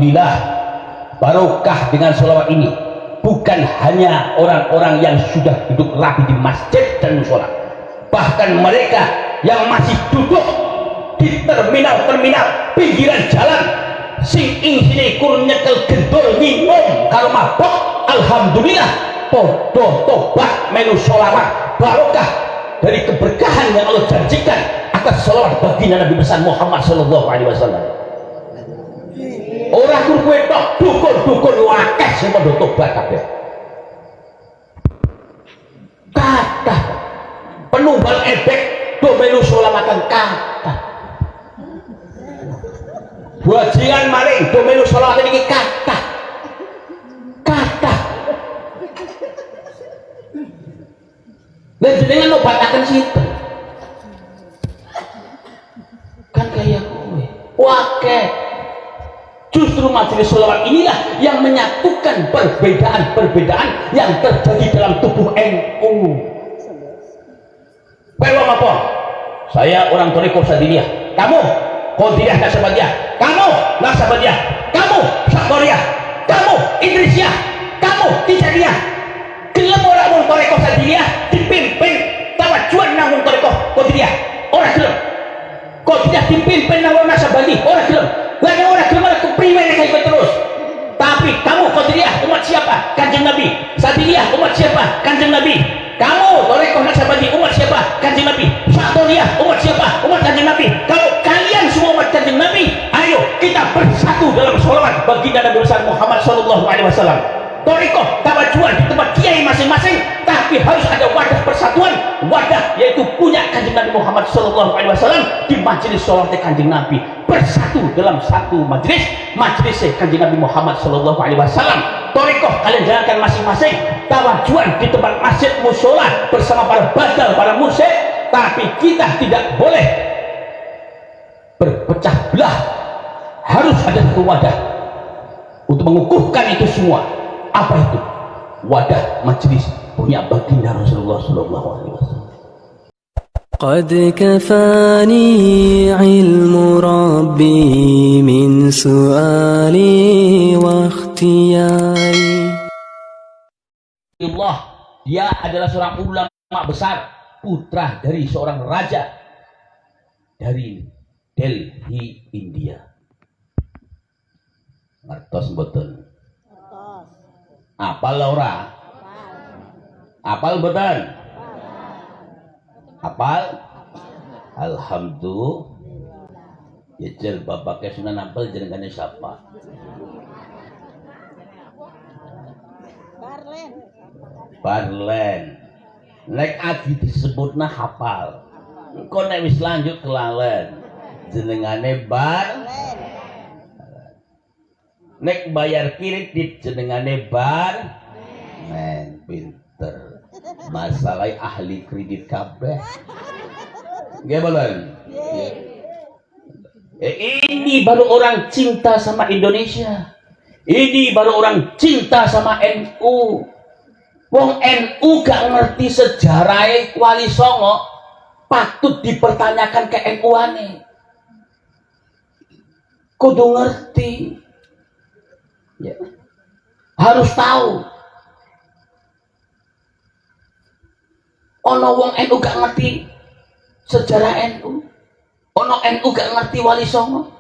alhamdulillah barokah dengan sholawat ini. Bukan hanya orang-orang yang sudah duduk rapi di masjid dan musola, bahkan mereka yang masih duduk di terminal-terminal pinggiran jalan sing sini kur nyekel gendol minum karo mabok, alhamdulillah podo tobat melu sholawat barokah dari keberkahan yang Allah janjikan atas sholawat baginda Nabi besar Muhammad sallallahu alaihi wasallam. Orang kur kowe tok dukun-dukun akeh sing padha tobat kabeh. Kathah penumbal ebek do melu sholawatan kathah. Bajingan maring do melu sholawatan iki kathah. Kathah. Lah jenengan obataken sinten? Kan kaya kowe. Wakeh. Justru majelis sholawat inilah yang menyatukan perbedaan-perbedaan yang terjadi dalam tubuh NU. Belum apa? Saya orang Thariqah Sadiliyah. Kamu Qadiriyah Naksabandiyah. Kamu Naksabandiyah. Kamu Syadhariyah. Kamu Idrisiyah. Kamu Tijaniyah. Gelem ora wong Thariqah Sadiliyah dipimpin tawajuan nang wong Thariqah Qadiriyah. Ora gelem. Qadiriyah dipimpin nang wong Naksabandi. Ora gelem. Lagi orang gelem kepriwe kayak terus. Tapi kamu Qadiriyah umat siapa? Kanjeng Nabi. Sadiliyah umat siapa? Kanjeng Nabi. Kamu Thariqah Naksabandi umat siapa? Kanjeng Nabi. Syadhariyah umat siapa? Umat Kanjeng Nabi. Kalau kalian semua umat Kanjeng Nabi, ayo kita bersatu dalam sholawat baginda Nabi besar Muhammad sallallahu alaihi wasallam. Thariqah tawajuan di tempat kiai masing-masing, tapi harus ada wadah persatuan, wadah yaitu punya Kanjeng Nabi Muhammad sallallahu alaihi wasallam di majelis sholawat Kanjeng Nabi, bersatu dalam satu majelis Kanjeng Nabi Muhammad sallallahu alaihi wasallam. Thariqah kalian jalankan masing-masing, tawajuan di tempat masjid mushola bersama para badal, para musyrik, tapi kita tidak boleh berpecah belah. Harus ada satu wadah untuk mengukuhkan itu semua. Apa itu? Wadah majelis punya baginda Rasulullah sallallahu alaihi wasallam. قد كفاني علم ربي من سؤالي واختياري. Allah, dia adalah seorang ulama besar, putra dari seorang raja dari Delhi, India. Ngertos mboten? Apal ora? Apal mboten? Apal? Alhamdulillah. Ya jel bapake Sunan Ampel jenengane siapa? Barlen. Nek adi disebutna hafal. Engko nek wis lanjut kelalen jenengane Barlen. Nek bayar kredit jenengane Barlen. Pinter. Masalah ahli kredit kabeh. Nggih bolen? Ini baru orang cinta sama Indonesia. Ini baru orang cinta sama NU. Wong NU gak ngerti sejarah Wali Songo, patut dipertanyakan ke NU-ane. Kudu ngerti. Ya. Harus tahu. Ono wong NU gak ngerti sejarah NU. Ono NU gak ngerti Wali Songo.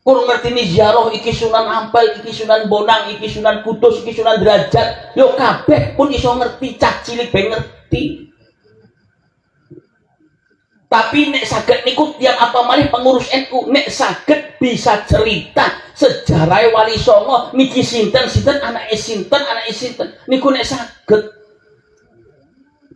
Kurang ngerti nih ziarah iki Sunan Ampel, iki Sunan Bonang, iki Sunan Kudus, iki Sunan Derajat. Yo kabeh pun iso ngerti, cah cilik ben ngerti. Tapi nek saged niku tiyang apa malih pengurus NU, nek saged bisa cerita sejarah Wali Songo niki sinten anake sinten niku nek saged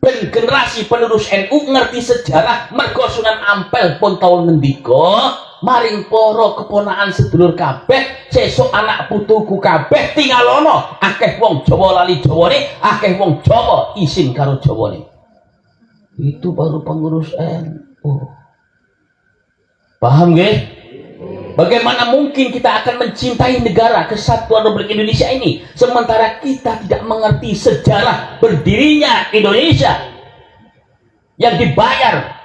ben generasi penerus NU ngerti sejarah mergo Sunan Ampel pun tahun ngendika maring para keponaan sedulur kabeh sesuk anak putuku kabeh tingalono akeh wong Jawa lali Jawane, akeh wong Jawa isin karo Jawane. Itu baru pengurus NU. Paham nggih? Bagaimana mungkin kita akan mencintai negara kesatuan Republik Indonesia ini sementara kita tidak mengerti sejarah berdirinya Indonesia yang dibayar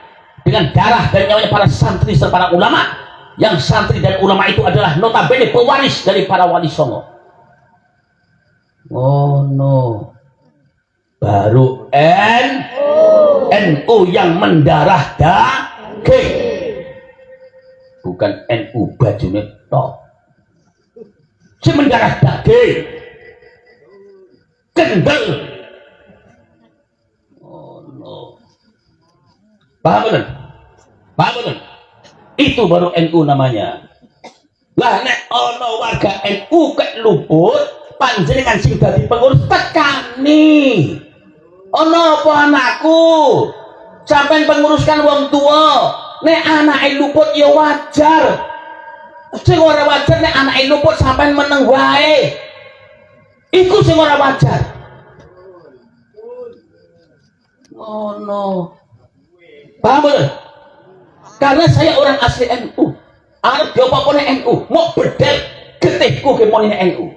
dengan darah dan nyawanya para santri serta para ulama yang santri dan ulama itu adalah notabene pewaris dari para wali songo. Oh no, baru NU yang mendarah daging, bukan NU bajunya tok, si mendarah daging, kendel. Oh no, paham belum? Paham belum? Itu baru NU namanya. Lah nek ono warga NU kek luput, panjenengan sing dadi pengurus tekani. Ono apa anakku? Sampeyan penguruskan wong tua. Nek anake luput ya wajar. Sing ora wajar nek anake luput sampeyan meneng wae. Iku sing ora wajar. Oh no. Paham belum? Karena saya orang asli NU. Arep yo apa-apane NU, mau bedel getihku ke monine NU.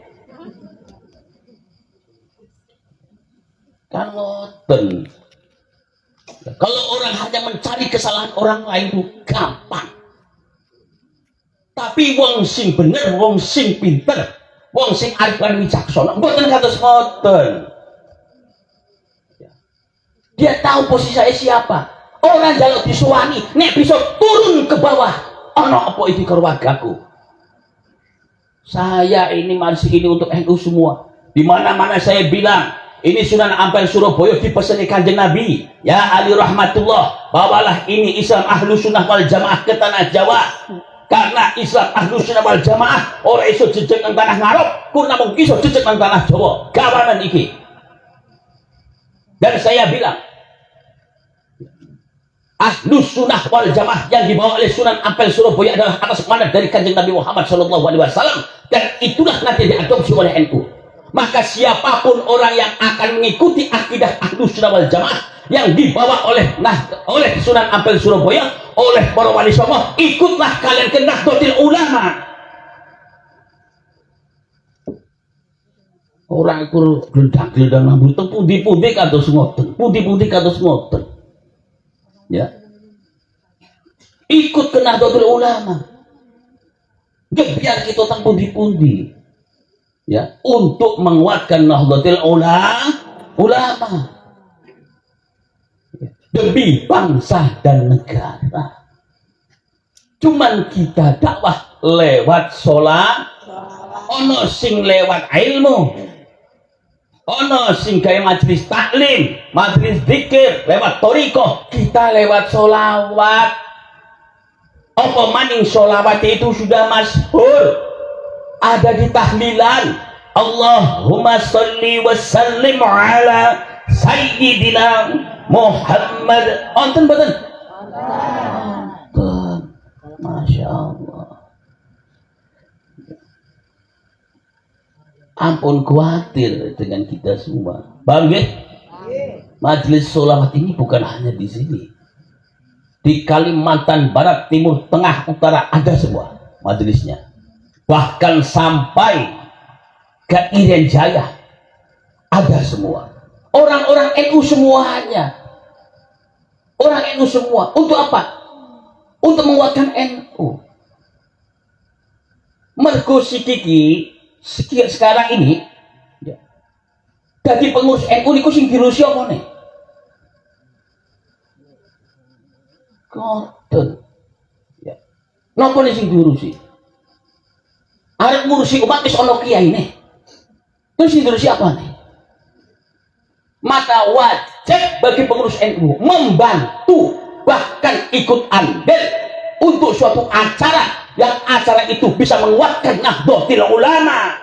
Kan ngoten. Kalau orang hanya mencari kesalahan orang lain itu gampang. Tapi wong sing bener, wong sing pinter, wong sing arif lan wicaksana, mboten kados ngoten. Dia tahu posisi saya siapa. Orang jaluk disuwani, nek bisa turun ke bawah. Ono apa iki keluargaku? Saya ini masih ini untuk NU semua. Di mana-mana saya bilang, ini Sunan Ampel Surabaya dipeseni Kanjeng Nabi. Ya Ali rahmatullah, bawalah ini Islam Ahlus Sunnah wal Jamaah ke tanah Jawa. Karena Islam Ahlus Sunnah wal Jamaah ora iso jejeg nang tanah ngarep, kur namung iso jejeg nang tanah Jawa. Gawanan iki. Dan saya bilang, Ahlus Sunnah wal Jamaah yang dibawa oleh Sunan Ampel Surabaya adalah atas mandat dari Kanjeng Nabi Muhammad SAW, dan itulah nanti diadopsi oleh NU. Maka siapapun orang yang akan mengikuti akidah Ahlus Sunnah wal Jamaah yang dibawa oleh Sunan Ampel Surabaya, oleh para wali songo, ikutlah kalian ke Nahdlatul Ulama. Orang itu gendang-gendang nambut pundi-pundi kados ngoten, pundi-pundi kados ngoten. Ya, ikut ke Nahdlatul Ulama. Biar kita tang pundi-pundi, ya, untuk menguatkan Nahdlatul Ulama demi bangsa dan negara. Cuman kita dakwah lewat sholat, ono sing lewat ilmu, ono sing gawe majelis taklim, majelis zikir, lewat thariqah, kita lewat sholawat. Apa maning sholawat itu sudah masyhur, ada di tahlilan. Allahumma sholli wa sallim ala sayyidina Muhammad. Onten boten? Masya Allah. Ampun khawatir dengan kita semua. Paham ya? Majelis sholawat ini bukan hanya di sini. Di Kalimantan Barat, Timur, Tengah, Utara ada semua majelisnya. Bahkan sampai ke Irian Jaya ada semua. Orang-orang NU semuanya. Orang NU semua. Untuk apa? Untuk menguatkan NU. Mergo si Kiki sekarang ini ya, jadi pengurus NU niku sing dirusi apa nih? Ngoten. Ya. Napa nih sing diurusi? Arep ngurusi umat wis ana kiai nih. Terus sing diurusi apa nih? Maka wajib bagi pengurus NU membantu, bahkan ikut andil untuk suatu acara yang acara itu bisa menguatkan Nahdlatul Ulama.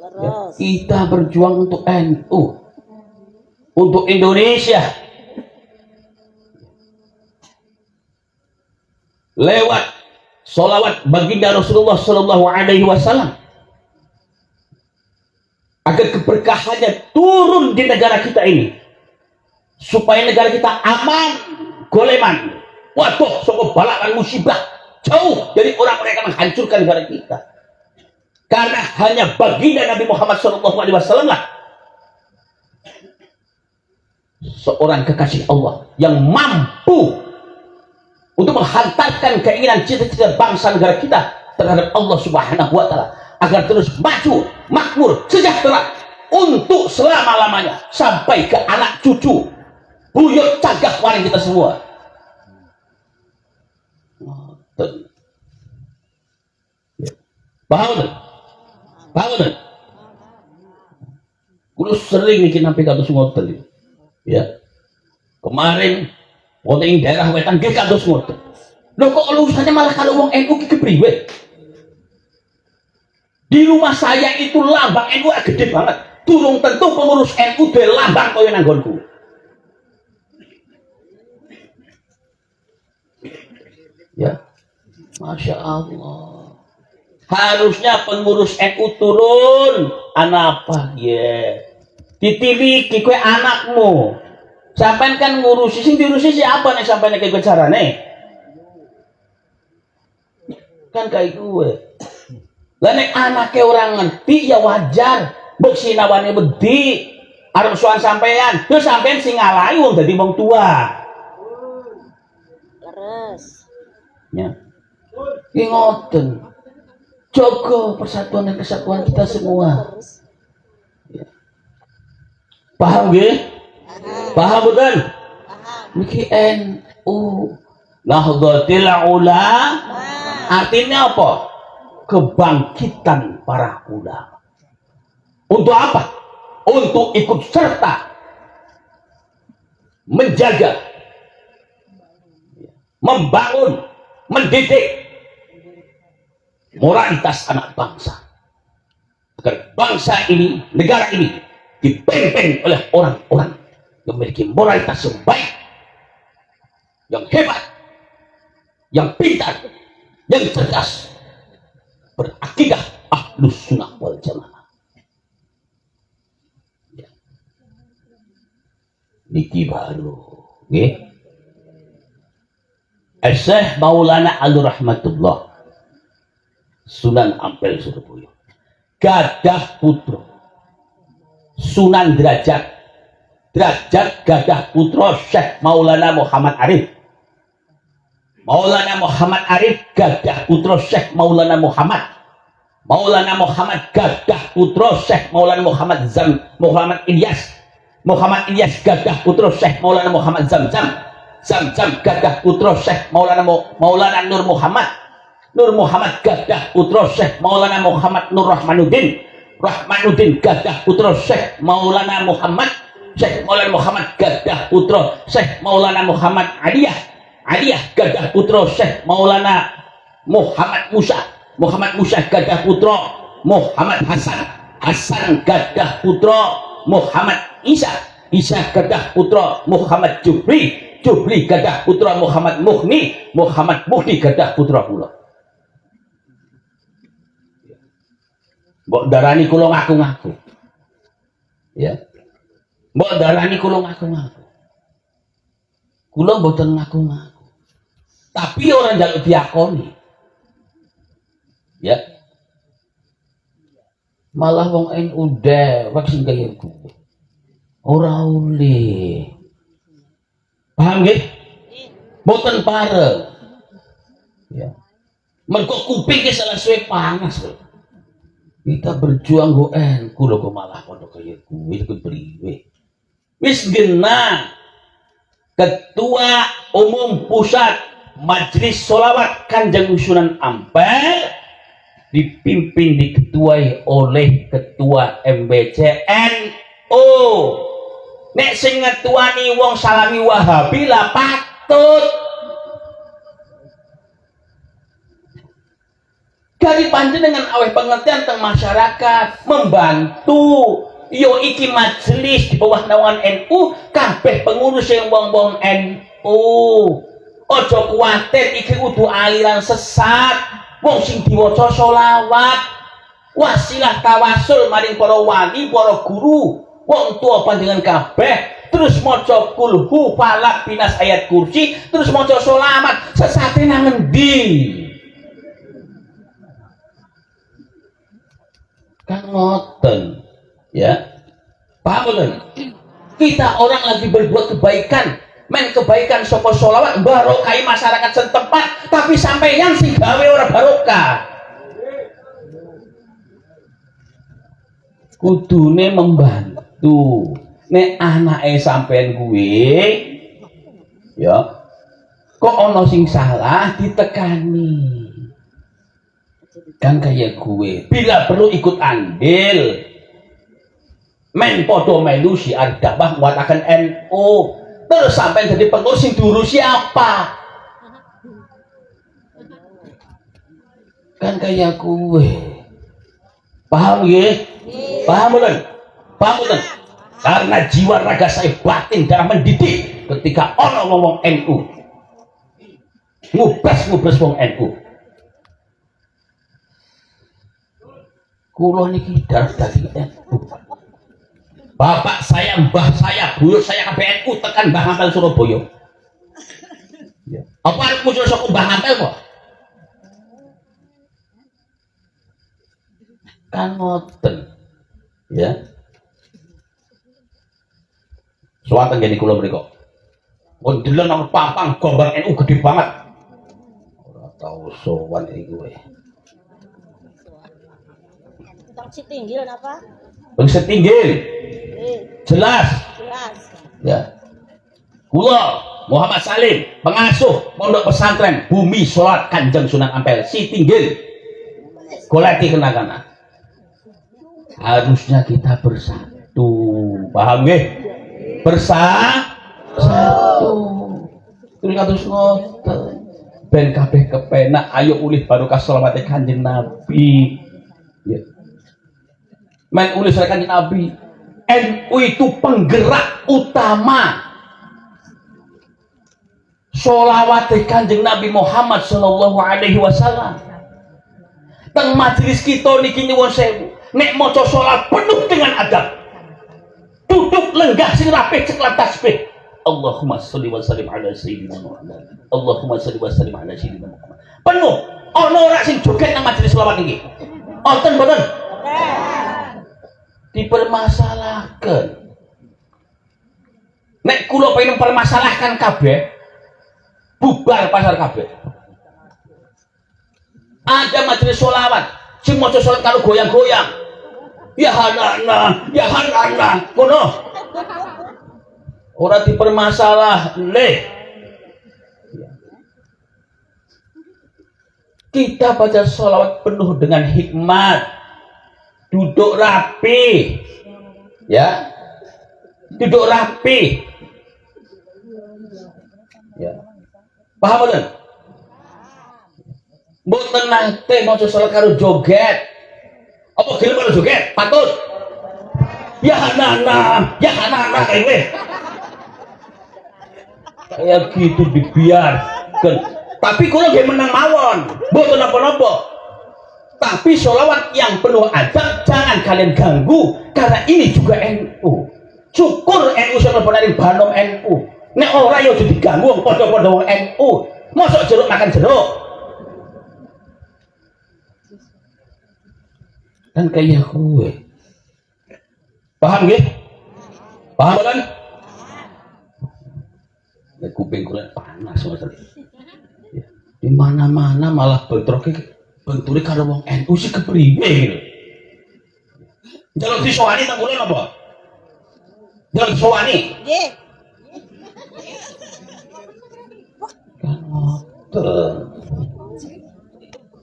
Ya, kita berjuang untuk NU, untuk Indonesia, lewat sholawat baginda Rasulullah Sallallahu Alaihi Wasallam, agar keberkahannya turun di negara kita ini, supaya negara kita aman, goleman, waduh, sokok balak dan musibah, jauh dari orang-orang yang menghancurkan negara kita. Karena hanya baginda Nabi Muhammad SAW lah seorang kekasih Allah yang mampu untuk menghantarkan keinginan cita-cita bangsa negara kita terhadap Allah Subhanahu wa taala agar terus maju, makmur, sejahtera untuk selama-lamanya sampai ke anak cucu, buyut cagak waring kita semua. Paham? Paham? Kulo sering bikin sampai kados ngoten. Ya. Kemarin wonten ing daerah wetan nggih kados ngoten. Lho kok urusannya malah kalau wong NU ki kepriwe? Di rumah saya itu lambang NU gede banget. Turung tentu pengurus NU duwe lambang kaya nang nggonku. Ya. Masya Allah. Harusnya pengurus NU turun. Anak apa ya? Ditiliki kowe anakmu. Sampean kan ngurusi sing diurusi siapa nih sampean kayak carane? Kan kayak gue. Lah nek anake orang ngerti ya wajar. Mbok sinawane wedi arep sowan sampean. Yo sampean sing ngalahi wong dadi wong tua. Leres. Ya. Ki ngoten. Jaga persatuan dan kesatuan kita semua. Ya. Paham nggih? Paham betul? Niki NU Nahdlatul Ulama artinya apa? Kebangkitan para ulama. Untuk apa? Untuk ikut serta menjaga, membangun, mendidik moralitas anak bangsa agar bangsa ini, negara ini dipimpin oleh orang-orang yang memiliki moralitas yang baik, yang hebat, yang pintar, yang cerdas, berakidah ahlus sunnah wal jamaah. Ya. Niki baru, nggih. Syekh Maulana Alur Rahmatullah Sunan Ampel Surabaya gadah putra Sunan Derajat gadah putra Syekh Maulana Muhammad Arif. Maulana Muhammad Arif gadah putra Syekh Maulana Muhammad. Maulana Muhammad gadah putra Syekh Maulana Muhammad Muhammad Ilyas. Muhammad Ilyas gadah putra Syekh Maulana Muhammad Zamzam gadah putra Syekh Maulana Nur Muhammad. Nur Muhammad gadah putra Syekh Maulana Muhammad Nur Rahmanuddin gadah putra Syekh Maulana Muhammad. Syekh Maulana Muhammad gadah putra Syekh Maulana Muhammad Aliyah gadah putra Syekh Maulana Muhammad Musa gadah putra Muhammad Hasan gadah putra Muhammad Isa gadah putra Muhammad Jubri gadah putra Muhammad Muhni gadah putra kula. Mbok darani kula ngaku-ngaku. Ya. Mbok darani kula ngaku-ngaku. Kula mboten ngaku-ngaku. Tapi orang njaluk diakoni. Ya. Malah wong NU dewek sing kaya kuwi. Ora oleh. Paham nggih? Mboten pareng. Ya. Mergo kuping ki salah suwe panas lho. Kita berjuang go NU lho kok malah padha kaya kuwi iku priwe. Wis genah Ketua Umum Pusat Majelis Sholawat Kanjeng Sunan Ampel dipimpin, diketuai oleh Ketua MBCNU. Nek sing ngetuani wong Salafi Wahabi lah patut. Dari panjenengan aweh pengertian tentang masyarakat, membantu. Yo iki majelis di bawah naungan NU, kabeh pengurus yang wong-wong NU. Ojo kuwatir iki kudu aliran sesat. Wong sing diwaca sholawat, wasilah tawasul maring para wali, para guru, wong tua panjenengan kabeh, terus maca kulhu falak binas ayat kursi, terus maca sholawat, sesate nang endi? Kan ngoten. Ya. Paham betul? Kita orang lagi berbuat kebaikan, men kebaikan saka sholawat barokai masyarakat setempat, tapi sampeyan sing gawe ora barokah. Kudune membantu. Nek anake sampean gue ya kok ono sing salah ditekani. Kan kayak gue bila perlu ikut andil men podo melu syiar dakwah nguatakan NU terus sampai jadi pengurus sing dulu siapa? Kan kayak gue. Paham ya? Paham belum? Paham belum? Karena jiwa raga saya batin dalam mendidik ketika ono ngomong NU ngubres wong NU. Kulo niki darah daging NU. Bapak saya, mbah saya, buyut saya kabeh NU tekan Mbah Ngampel Surabaya. Ya. Apa arep muncul saka Mbah Ngampel kok? Kan ngoten. Ya. Suwatan gini kula mriku. Mun delok nang pampang gambar NU gede banget. Ora tau sowan iki kowe. Tong Sitinggil apa? Tong Sitinggil. Jelas. Ya. Kula Muhammad Salim, pengasuh Pondok Pesantren Bumi Salat Kanjeng Sunan Ampel Sitinggil. Goleki kenakana. Harusnya kita bersatu. Paham nggih? Bersatu. Terus kados ngoten. Ben kabeh kepenak ayo ulih barokah selawate Kanjeng Nabi. Ya. Men ulih selawate Kanjeng Nabi. NU itu penggerak utama sholawat Kanjeng Nabi Muhammad sallallahu alaihi wasallam. Teng majelis kita niki nyuwun sewu, nek maca sholat penuh dengan adab. Duduk lenggah sing rapih ceklat tasbih. Allahumma sholli wa sallim ala sayyidina Muhammad. Allahumma sholli wa sallim ala sayyidina Muhammad. Penuh. Ana ora sing joget nang majelis sholawat niki. Wonten mboten? Dipermasalahkan. Nek kula pengen mempermasalahkan kabeh, bubar pasar kabeh. Ada majelis sholawat, sing maca sholat kalau goyang-goyang. Ya hanana, kono. Ora dipermasalah, leh. Kita baca sholawat penuh dengan hikmat. Duduk rapi, ya, duduk rapi, ya, paham belum? Mboten nate maca salat karo joget, apa gelem karo joget? Patut, ya hanana kayak kayak gitu dibiarkan. Tapi kalau dia menang mawon, mboten apa-apa. Tapi sholawat yang penuh adab jangan kalian ganggu karena ini juga NU. Syukur NU sama penarik banom NU. Nek ora yo jadi diganggu padha-padha wong NU. Mosok jeruk makan jeruk. Kan kayak gue. Paham nggih? Paham kan? Nek kuping kula panas ngoten. Di mana-mana malah bentroke benture karo wong NU sih kepriwe. Jaluk disowani tak boleh apa? Jaluk disowani. Nggih.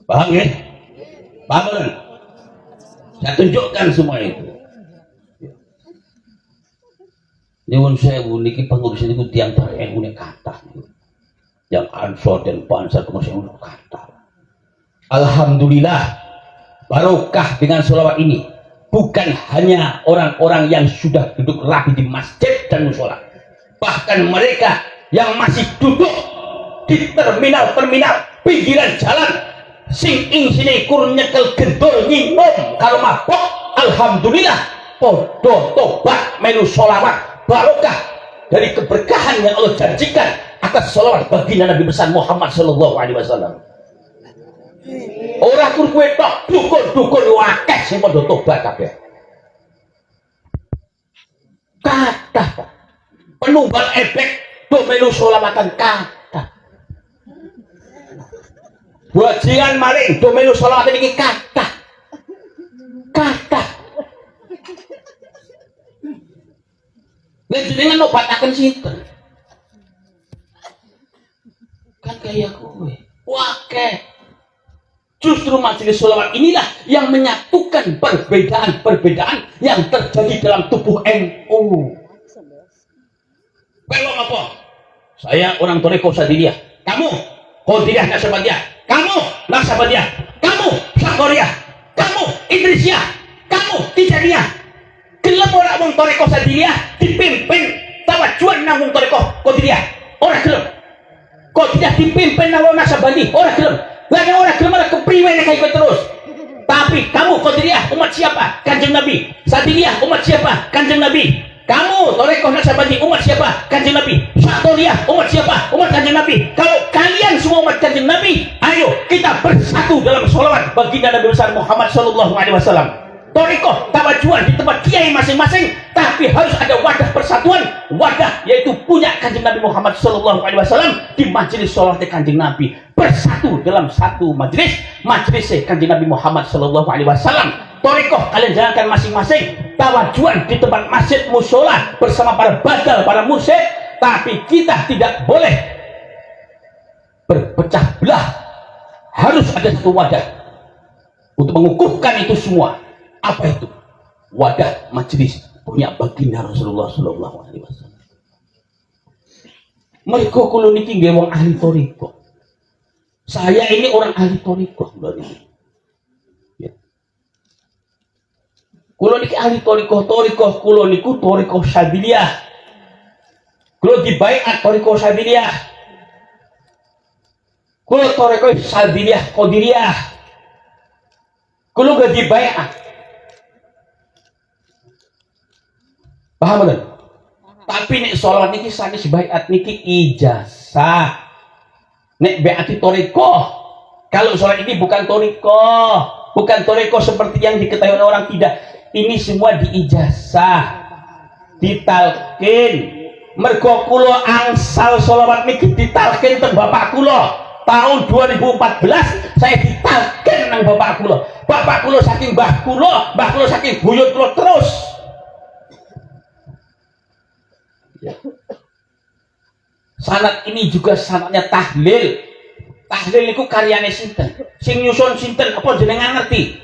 Paham nggih? Paham kan? Saya tunjukkan semua itu. Nyuwun sewu niki pengurus niku tiyang NU nek kathah niku. Yang Ansor dan Pansar pengurus NU kathah. Alhamdulillah barokah dengan sholawat ini bukan hanya orang-orang yang sudah duduk rapi di masjid dan musola, bahkan mereka yang masih duduk di terminal-terminal pinggiran jalan sing ing sini kur nyekel gendol nyinom kalau mabok, alhamdulillah podo tobat melu sholawat barokah dari keberkahan yang Allah janjikan atas sholawat baginda Nabi besar Muhammad sallallahu alaihi wasallam. Ora kur kowe tok, dukun-dukun akeh sing padha tobat kabeh. Kathah. penunggal ebek tuh melu sholawatan kata wajian maring tuh melu sholawatan ini kata dan jenengan nobataken sinten kan kayak kowe wakeh. Justru majelis sholawat inilah yang menyatukan perbedaan-perbedaan yang terjadi dalam tubuh NU. Belum apa? Saya orang Toriko Sadiliyah. Kamu Qadiriyah Naksabandiyah. Kamu Naksabandiyah. Kamu Syadhariyah. Kamu Idrisiyah. Kamu Tijaniyah. Gelem ora wong Toriko Sadiliyah dipimpin tawajuan nang wong Toriko Qadiriyah. Ora gelem. Qadiriyah dipimpin nang wong Naksabandi. Ora gelem. Lagi orang kemana kepriwe nek ikut terus. Tapi kamu Qadiriyah umat siapa? Kanjeng Nabi. Sadiliyah umat siapa? Kanjeng Nabi. Kamu Toreko Naksabandi umat siapa? Kanjeng Nabi. Syadhariyah umat siapa? Umat Kanjeng Nabi. Kalau kalian semua umat Kanjeng Nabi, ayo kita bersatu dalam sholawat baginda Nabi besar Muhammad sallallahu alaihi wasallam. Toriko tawajuan di tempat kiai masing-masing, tapi harus ada wadah persatuan, wadah yaitu punya Kanjeng Nabi Muhammad sallallahu alaihi wasallam di majelis sholawat Kanjeng Nabi, bersatu dalam satu majelis Kanjeng Nabi Muhammad sallallahu alaihi wasallam. Toriko kalian jalankan masing-masing, tawajuan di tempat masjid mushola bersama para badal, para mursyid, tapi kita tidak boleh berpecah belah, harus ada satu wadah untuk mengukuhkan itu semua. Apa itu? Wadah majelis punya baginda Rasulullah sallallahu alaihi wasallam. Mereka kulo niki nggih wong ahli toriko. Saya ini orang ahli toriko ya. Kulo niki ahli toriko kulo niku toriko Sadiliyah. Kulo dibaiat toriko Sadiliyah. Kulo toriko Sadiliyah Qadiriyah. Kulo gak dibaiat. Paham betul? Tapi nek sholawat niki sanes baiat niki ijazah. Nek beati toriko. Kalau sholat ini bukan toriko, bukan toriko seperti yang diketahui orang, tidak. Ini semua diijazah, ditalkin. Mergo kulo angsal sholawat niki ditalkin teng bapak kulo. Tahun 2014 saya ditalkin nang bapak kulo. Bapak kulo saking mbah kulo saking buyut kulo terus. Ya. Sanad ini juga sanadnya tahlil. Tahlil niku karyane sinten? Sing nyusun sinten? Apa jenengan ngerti?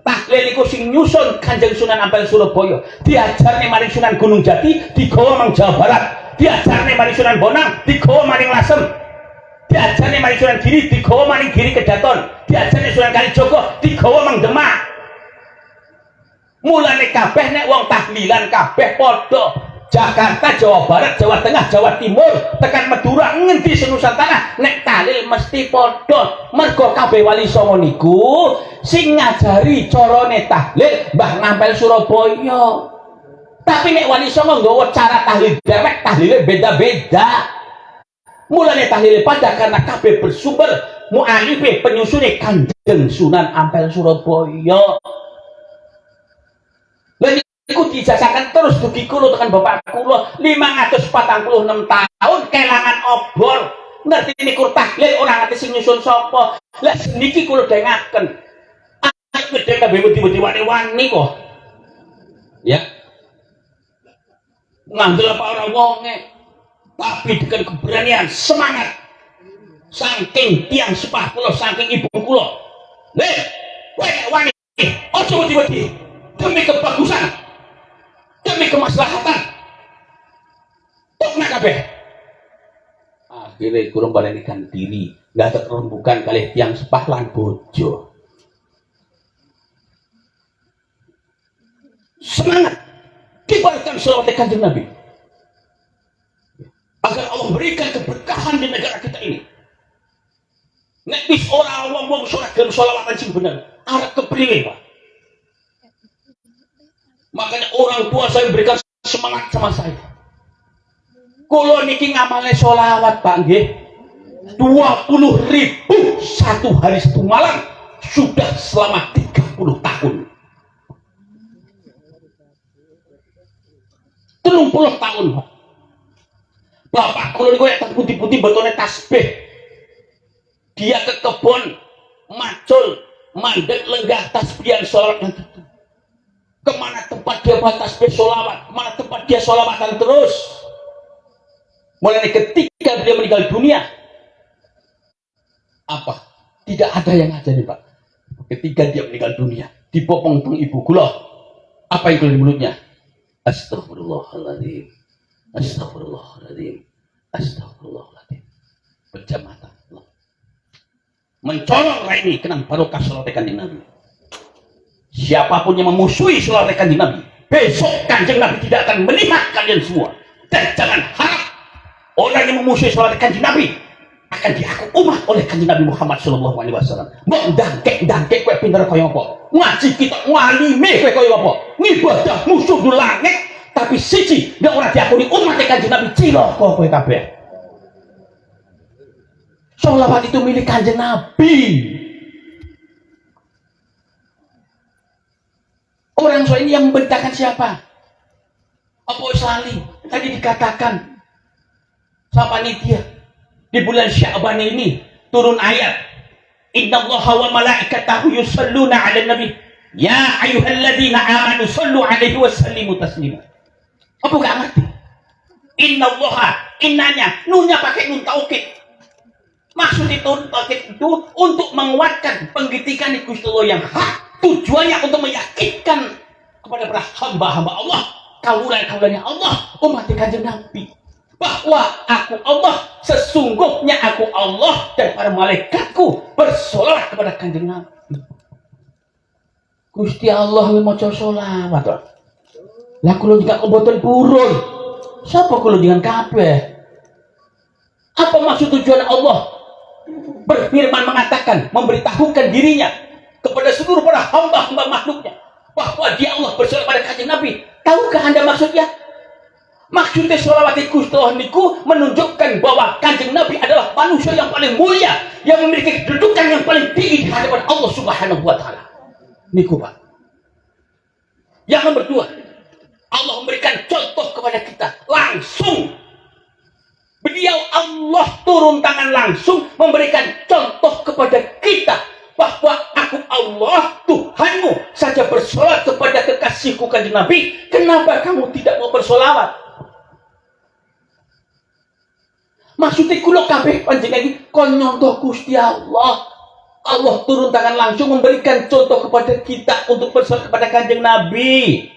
Tahlil niku sing nyusun Kanjeng Sunan Ampel Surabaya. Diajarne maring Sunan Gunung Jati digawa mang Jawa Barat. Diajarne maring Sunan Bonang digawa maring Lasem. Diajarne maring Sunan Giri digawa maring Giri Kedaton. Diajarne Sunan Kalijogo digawa mang Demak. Mulane kabeh nek wong tahlilan kabeh padha. Jakarta, Jawa Barat, Jawa Tengah, Jawa Timur, tekan Madura, ngendi senusantara nek tahlil mesti padha. Mergo kabeh wali songo niku sing ngajari carane tahlil Mbah Ngampel Surabaya. Tapi nek wali songo nggawa cara tahlil dewek, tahlile beda-beda. Mulane tahlile padha karena kabeh bersumber mualife penyusune Kanjeng Sunan Ampel Surabaya. Iku dijasahkan terus dugi kulo tekan bapak kulo 546 tahun kelangan obor. Ngerti niku tahlil orang ngerti sing nyusun sapa. Lah niki kulo dengaken. Ayo gedhe kabeh wedi-wedi wani kok. Ya. Ngandel apa ora wonge. Tapi dengan keberanian, semangat. Saking tiang sepah kulo, saking ibu kulo. Leh, kowe wani, ojo wedi-wedi. Demi kebagusan. Demi kemaslahatan tok nak kabeh. Akhirnya kurang balenikan diri, nggak ada rembukan kali yang sepah lan bojo. Semangat kibarkan sholawat Kanjeng Nabi agar Allah berikan keberkahan di negara kita ini. Nek wis ora wong sholat gelem sholawatan sing bener, arep kepriwe, Pak? Makanya orang tua saya berikan semangat sama saya. Kulo niki ngamale sholawat Pak nggih 20.000 satu hari satu malam sudah selama 30 tahun. 30 tahun Pak. Bapak kalau niku tak putih-putih botone tasbih. Dia ke kebun macul, mandek lenggah tasbihan sholawat. Kemana tempat dia buat tasbih sholawat, kemana tempat dia sholawatan terus. Mulai ketika dia meninggal dunia, apa? Tidak ada yang aja nih Pak. Ketika dia meninggal dunia, dipopong ibu kula. Apa yang keluar di mulutnya? Astagfirullahaladzim. Astagfirullahaladzim. Astagfirullahaladzim. Pecah mata. Mencolong ini kenang barokah salat kanjeng Nabi. Siapapun yang memusuhi salat kanjeng Nabi, besok kanjeng Nabi tidak akan melihat kalian semua. Dan jangan harap orang yang memusuhi salat kanjeng Nabi akan diaku umat oleh kanjeng Nabi Muhammad sallallahu alaihi wasallam. Mbok ndangkek kowe pinter kaya apa? Ngaji kita ngalime kowe kaya apa? Ngibadah musuh di langit tapi siji nek ora diakuni umat kanjeng Nabi cilaka kowe kabeh. Sholawat itu milik kanjeng Nabi. Orang ini yang membentangkan siapa? Apa Islami? Tadi dikatakan sama panitia di bulan Sya'ban ini turun ayat innallaha wa malaikatahu yusholluna 'alan nabi ya ayyuhalladzina amanu shollu 'alaihi wa sallimu taslima. Apa gak ngerti? Innallaha, innanya nunnya pakai nun taukid. Maksud itu taukid itu untuk menguatkan penggitikan Gusti Allah yang hak. Tujuannya untuk meyakinkan kepada para hamba-hamba Allah, kaulan-kaulannya Allah, umat kanjeng Nabi, bahwa aku Allah, sesungguhnya aku Allah dan para malaikatku bersolawat kepada kanjeng Nabi. Gusti Allah maca solawat. Lah kula juga kebetulan purun. Siapa kula dengan kabeh? Apa maksud tujuan Allah berfirman mengatakan, memberitahukan dirinya kepada seluruh para hamba-hamba makhluknya bahwa dia Allah bersolawat pada kanjeng Nabi? Tahukah Anda maksudnya? Maksudnya sholawat Gusti Allah niku menunjukkan bahwa kanjeng Nabi adalah manusia yang paling mulia, yang memiliki kedudukan yang paling tinggi di hadapan Allah Subhanahu wa taala. Niku Pak. Yang nomor dua, Allah memberikan contoh kepada kita langsung. Beliau Allah turun tangan langsung memberikan contoh kepada kita bahwa aku Allah Tuhanmu saja bersolawat kepada kekasihku kanjeng Nabi. Kenapa kamu tidak mau bersolawat? Maksudnya kula kabeh panjenengan iki kon nyontoh Gusti Allah. Allah turun tangan langsung memberikan contoh kepada kita untuk bersolawat kepada kanjeng Nabi.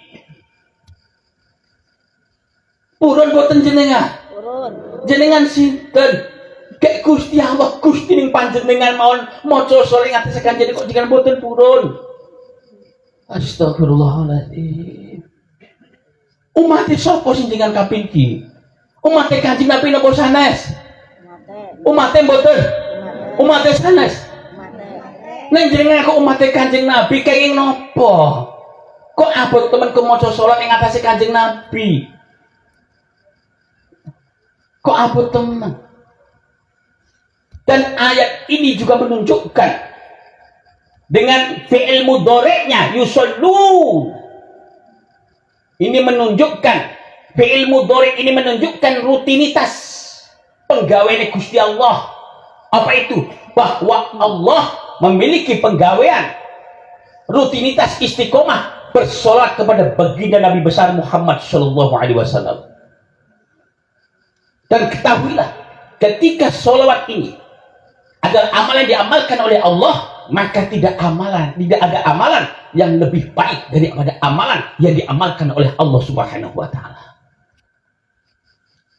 Purun boten jenengan? Turun. Jenengan sinten? Kayak Gusti Allah, Gusti ning panjenengan mawon maca sholawat ngatas kanjeng kok jenengan boten purun. Astagfirullahaladzim. Umat sapa sing jenengan kapinggi? Umat kanjeng Nabi napa sanes? Umat mboten. Umat sanes. Nek jenengan kok umat kanjeng Nabi kenging napa? Kok abot temen ku maca sholawat ing ngatas kanjeng Nabi? Kok abot temen? Dan ayat ini juga menunjukkan dengan fi'il mudhari'nya yusollu. Ini menunjukkan fi'il mudhari' ini menunjukkan rutinitas penggawaian Gusti Allah. Apa itu? Bahwa Allah memiliki penggawaian rutinitas istiqomah bersolat kepada baginda Nabi besar Muhammad sallallahu alaihi wasallam. Dan ketahuilah, ketika sholawat ini adalah amalan yang diamalkan oleh Allah, maka tidak ada amalan yang lebih baik daripada amalan yang diamalkan oleh Allah Subhanahu wa taala.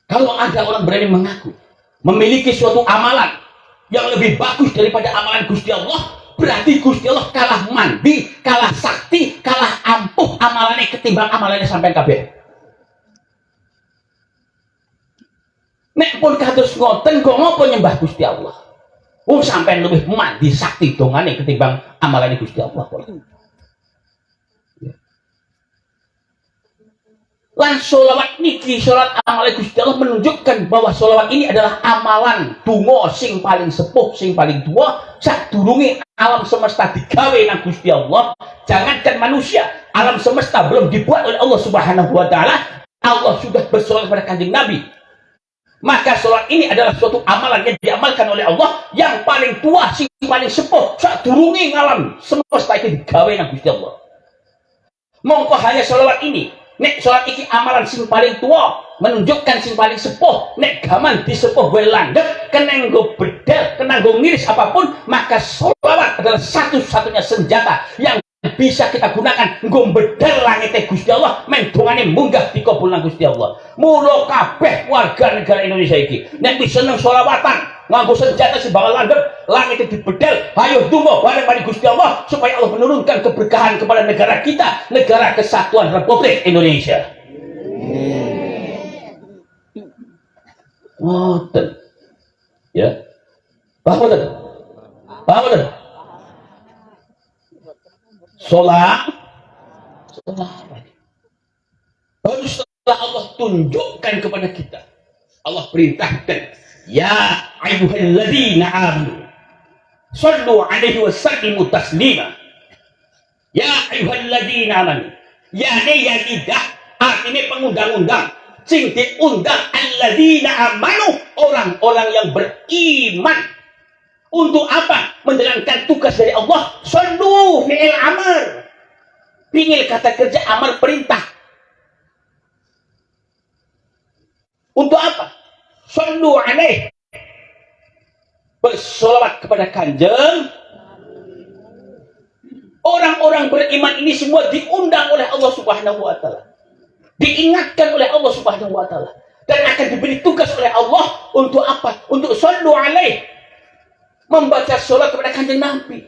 Kalau ada orang berani mengaku memiliki suatu amalan yang lebih bagus daripada amalan Gusti Allah, berarti Gusti Allah kalah mandi, kalah sakti, kalah ampuh amalannya ketimbang amalannya sampai kabeh. Nek pun kados ngoten kok ngopo nyembah Gusti Allah? Sampai lebih mandi sakti dongane ketimbang amalannya Gusti Allah. Lan sholawat niki, sholat amalan Gusti Allah menunjukkan bahwa sholawat ini adalah amalan donga sing paling sepuh, sing paling tua sadurunge alam semesta digawe nang Gusti Allah. Jangankan manusia, alam semesta belum dibuat oleh Allah Subhanahu wa taala, Allah sudah bersolawat kepada kanjeng Nabi. Maka sholat ini adalah suatu amalan yang diamalkan oleh Allah yang paling tua, sing paling sepuh, sak durunge ngalam semesta iki digawe nang Gusti Allah. Mongko hanya sholawat ini, nek sholat iki amalan sing paling tua, menunjukkan sing paling sepuh, nek gaman disepuh gue landep, kena nggo bedel, kena nggo ngiris apapun, maka sholawat adalah satu-satunya senjata yang bisa kita gunakan nggo bedel langite Gusti Allah, men dongane munggah dikabul nang Gusti Allah. Mula kabeh warga negara Indonesia iki nek wis seneng sholawatan nganggo senjata sing bakal landep langite dibedel, ayo donga bareng-bareng Gusti Allah supaya Allah menurunkan keberkahan kepada negara kita, negara kesatuan Republik Indonesia. Ngoten. Ya. Paham betul? Paham betul? Sholat. Baru setelah Allah tunjukkan kepada kita, Allah perintahkan, ya ayyuhalladzina amanu sallu alaihi wa sallimu taslima. Ya ayyuhalladzina amanu, ya lidah artinya pengundang-undang, sing diundang alladzina amanu, orang-orang yang beriman. Untuk apa? Menjalankan tugas dari Allah. Sallu fi'il amr, fi'il kata kerja, amar perintah. Untuk apa? Sallu alaih, bersolawat kepada Kanjeng. Orang-orang beriman ini semua diundang oleh Allah Subhanahu wa taala, diingatkan oleh Allah Subhanahu wa taala, dan akan diberi tugas oleh Allah untuk apa? Untuk sallu alaih, membaca sholat kepada Kanjeng Nabi.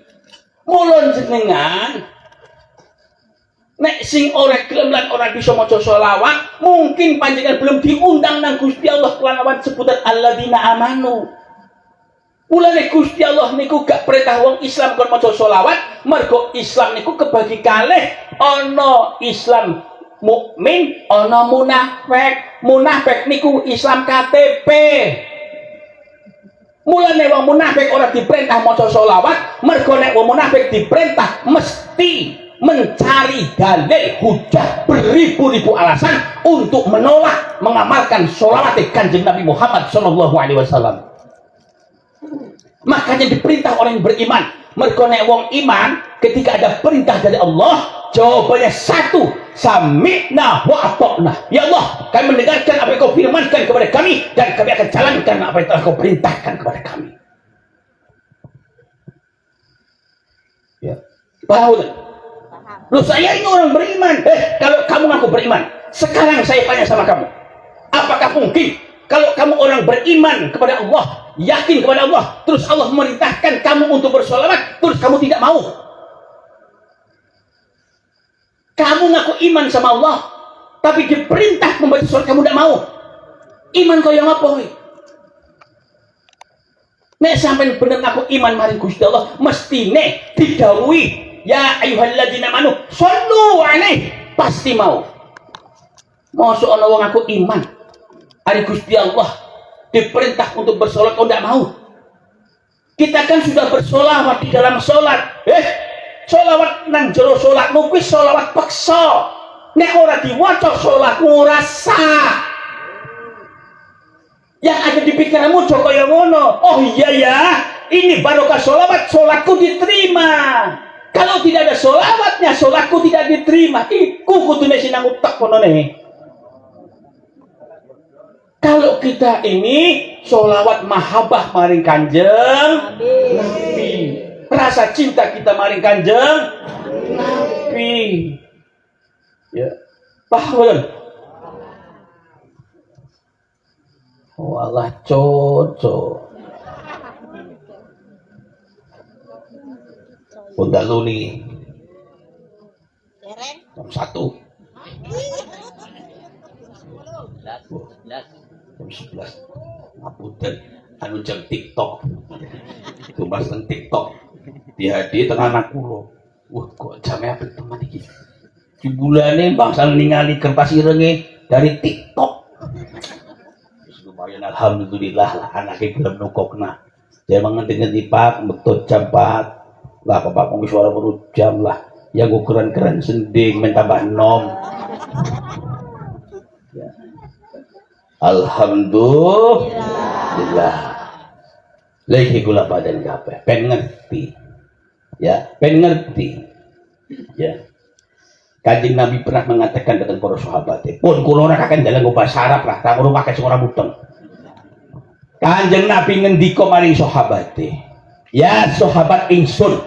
Mulon jenengan nek sing ora gelem lan ora bisa maca sholawat, mungkin panjenengan belum diundang nang Gusti Allah kelawan sebutan alladzina amanu. Mulane Gusti Allah niku gak perintah wong Islam kon maca sholawat, mergo Islam niku kebagi kalih, ana Islam mukmin, ana munafik. Munafik niku Islam KTP. Mulane wong munafik ora diperintah maca sholawat, mergo nek wong munafik diperintah mesti mencari dalil hujah beribu-ribu alasan untuk menolak mengamalkan sholawat Kanjeng Nabi Muhammad sallallahu alaihi wasallam. Makanya diperintah orang yang beriman, mergo nek wong iman ketika ada perintah dari Allah, jawabannya satu, sami'na wa ata'na. Ya Allah, kami mendengarkan apa yang kau firmankan kepada kami, dan kami akan jalankan apa yang telah kau perintahkan kepada kami. Ya, paham? Loh, saya ini orang beriman. Kalau kamu ngaku beriman, sekarang saya tanya sama kamu, apakah mungkin kalau kamu orang beriman kepada Allah, yakin kepada Allah, terus Allah memerintahkan kamu untuk bersolawat, terus kamu tidak mau? Kamu ngaku iman sama Allah, tapi diperintah membaca sholat kamu tidak mau. Iman kau yang apa? Nek sampai bener ngaku iman maring Gusti Allah, mesti nek didhawuhi ya ayyuhalladzina amanu sallu alaihi, pasti mau. Mosok ana wong ngaku iman ari Gusti Allah diperintah untuk bersolat kau tidak mau? Kita kan sudah bersolawat di dalam solat. Solawat nang jero solat kuwi solawat paksa. Nek ora diwaca solatmu ora sah. Yang ada di pikiranmu joko kaya ngono. Oh iya ya, ini barokah solawat, solatku diterima. Kalau tidak ada solawatnya, solatku tidak diterima. Iku kudune sinang utek kono ne. Kalau kita ini solawat mahabbah maring Kanjeng Nabi, rasa cinta kita maring Kanjeng Nabi, ya, paham? Walah cocok. Udah lu nih. Jam 1. Jam 11. Ngapunten anu jam TikTok. Itu mas nang TikTok. Dihadi tengah anak kula. Wah, kok jamnya apa teman iki? Di bulane bangsal ningali kertas irenge dari TikTok. Lumayan alhamdulillah lah anaknya gelem nukokna. Dia mengerti-ngerti Pak, betul jam 4. Lah Bapak ngomong suara baru jam lah. Yang gue keren-keren sending, main tambah nom. Ya. Alhamdulillah. Lagi gula badan kabeh, ben ngerti. Ya, ben ngerti. Ya. Kanjeng Nabi pernah mengatakan dengan para sahabat, pun kula ora kaken dalang bahasa Arab lah, tak ngono pakai sing ora mudeng. Kanjeng Nabi ngendika maring sahabat, ya sahabat ingsun,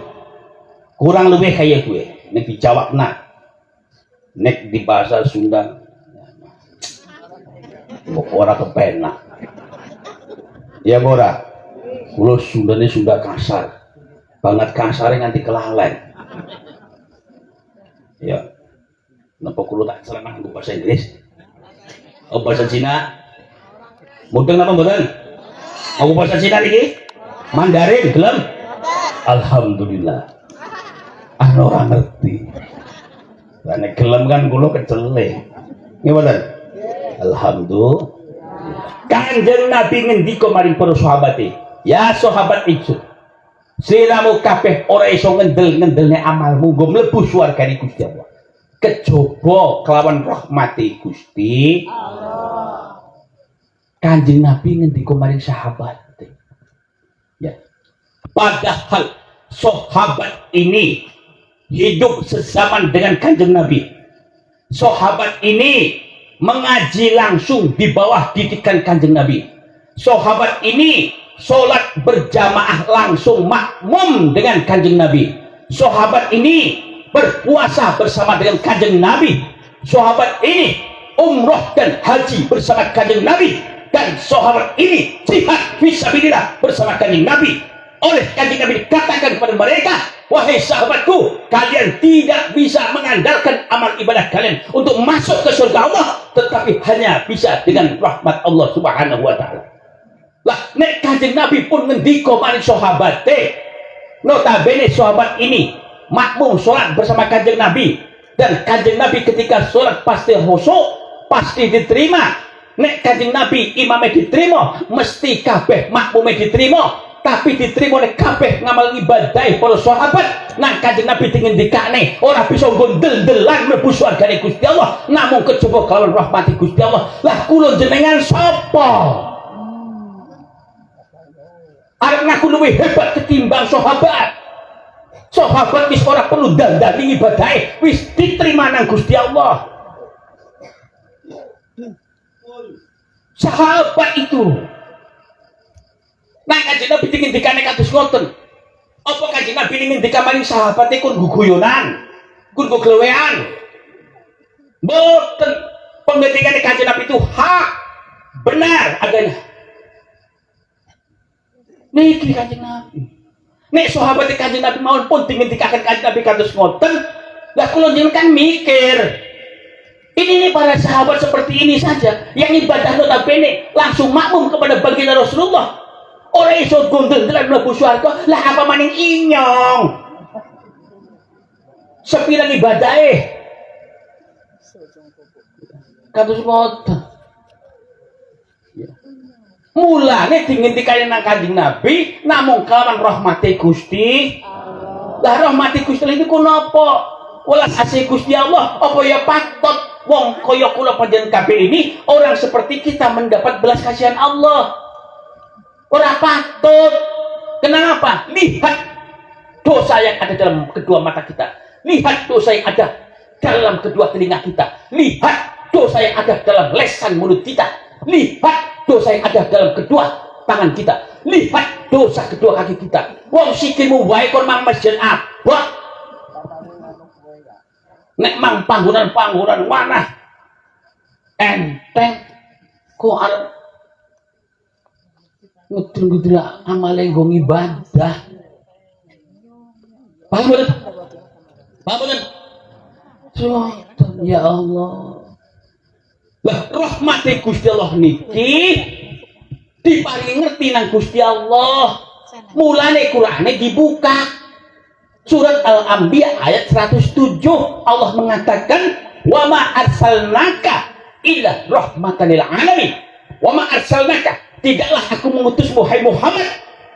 kurang lebih kayak gue. Nek dijawabna, nek di bahasa Sunda, kok ora kepenak. Ya ora, kula Sundane Sunda kasar, banget kasarnya nganti kelalen. Ya. Napa kulo tak salah nganggo bahasa Inggris? Oh bahasa Cina? Mudeng napa mboten? Aku bahasa Cina iki? Mandarin gelem? Alhamdulillah. Ana ora ngerti. Lah nek gelem kan kulo kecele. Nggih mboten? Alhamdulillah. Kanjeng Nabi ngendika maring para sahabat, ya sahabat ingsun. Sliramu kabeh ora iso ngendel-ngendelne amalmu nggo mlebu swargane Gusti Allah. Kejaba kelawan rahmati Gusti Allah. Kanjeng Nabi ngendika maring sahabat, ya. Padahal sahabat ini hidup sezaman dengan Kanjeng Nabi. Sahabat ini mengaji langsung di bawah didikan Kanjeng Nabi. Sahabat ini sholat berjamaah langsung makmum dengan Kanjeng Nabi. Sahabat ini berpuasa bersama dengan Kanjeng Nabi. Sahabat ini umroh dan haji bersama Kanjeng Nabi, dan sahabat ini jihad fisabilillah bersama Kanjeng Nabi. Oleh Kanjeng Nabi dikatakan kepada mereka, wahai sahabatku, kalian tidak bisa mengandalkan amal ibadah kalian untuk masuk ke surga Allah, tetapi hanya bisa dengan rahmat Allah Subhanahu wa taala. Lah nek Kanjeng Nabi pun ngendika maring sahabat, notabene sahabat ini makmum sholat bersama Kanjeng Nabi, dan Kanjeng Nabi ketika sholat pasti khusyuk, pasti diterima. Nek Kanjeng Nabi imamnya diterima, mesti kabeh makmumnya diterima, tapi diterima nek kabeh ngamal ibadah para sahabat. Nang Kanjeng Nabi dingendikane ora bisa gondel-delan mlebu swargane Gusti Allah, namung kejaba kalawan rahmati Gusti Allah. Lah kula jenengan sapa? Arep ngaku luwih hebat ketimbang sahabat. Sahabat wis ora perlu dandani ibadahe, wis diterima nang Gusti Allah. Sahabat itu nang Kanjeng Nabi dingendikane kados ngoten. Apa Kanjeng Nabi ngendika maring sahabat iku guguyonan, kun goglewean? Mboten. Pengendikane Kanjeng Nabi itu hak, benar adanya. Niki Kanjeng Nabi. Nek sahabat Kanjeng Nabi mawon pun dingendikaken Kanjeng Nabi kados ngoten, lah kula jenengan kan mikir. Ini para sahabat seperti ini saja yang ibadah notabene langsung makmum kepada baginda Rasulullah. Ora iso gondel-gondelan mlebu swarga, lah apa maning inyong. Sepirang ibadahe kados ngoten. Mulane dingendikane nang Kanjeng Nabi namung kelawan rahmati Gusti Allah. Lah rahmati Gusti Allah niku napa? Welas asih Gusti Allah, apa ya patut wong kaya kula panjenengan kabeh ini orang seperti kita mendapat belas kasihan Allah. Ora patut. Kenapa? Lihat dosa yang ada dalam kedua mata kita. Lihat dosa yang ada dalam kedua telinga kita. Lihat dosa yang ada dalam lesan mulut kita. Lihat dosa yang ada dalam kedua tangan kita. Lihat dosa kedua kaki kita. Wong sikilmu wae kon mang masjid apa? Nek mang panggonan-panggonan mana enteng kok arep ngedeng-ngedeng amale nggo ibadah. Paham betul? Paham betul? Ya Allah. Lah rahmati Gusti Allah niki diparingi ngerti nang Gusti Allah. Mulane Qur'ane dibuka. Surat Al-Anbiya ayat 107 Allah mengatakan wa ma arsalnaka illa rahmatan lil alamin. Wa ma arsalnaka, tidaklah aku mengutusmu hai Muhammad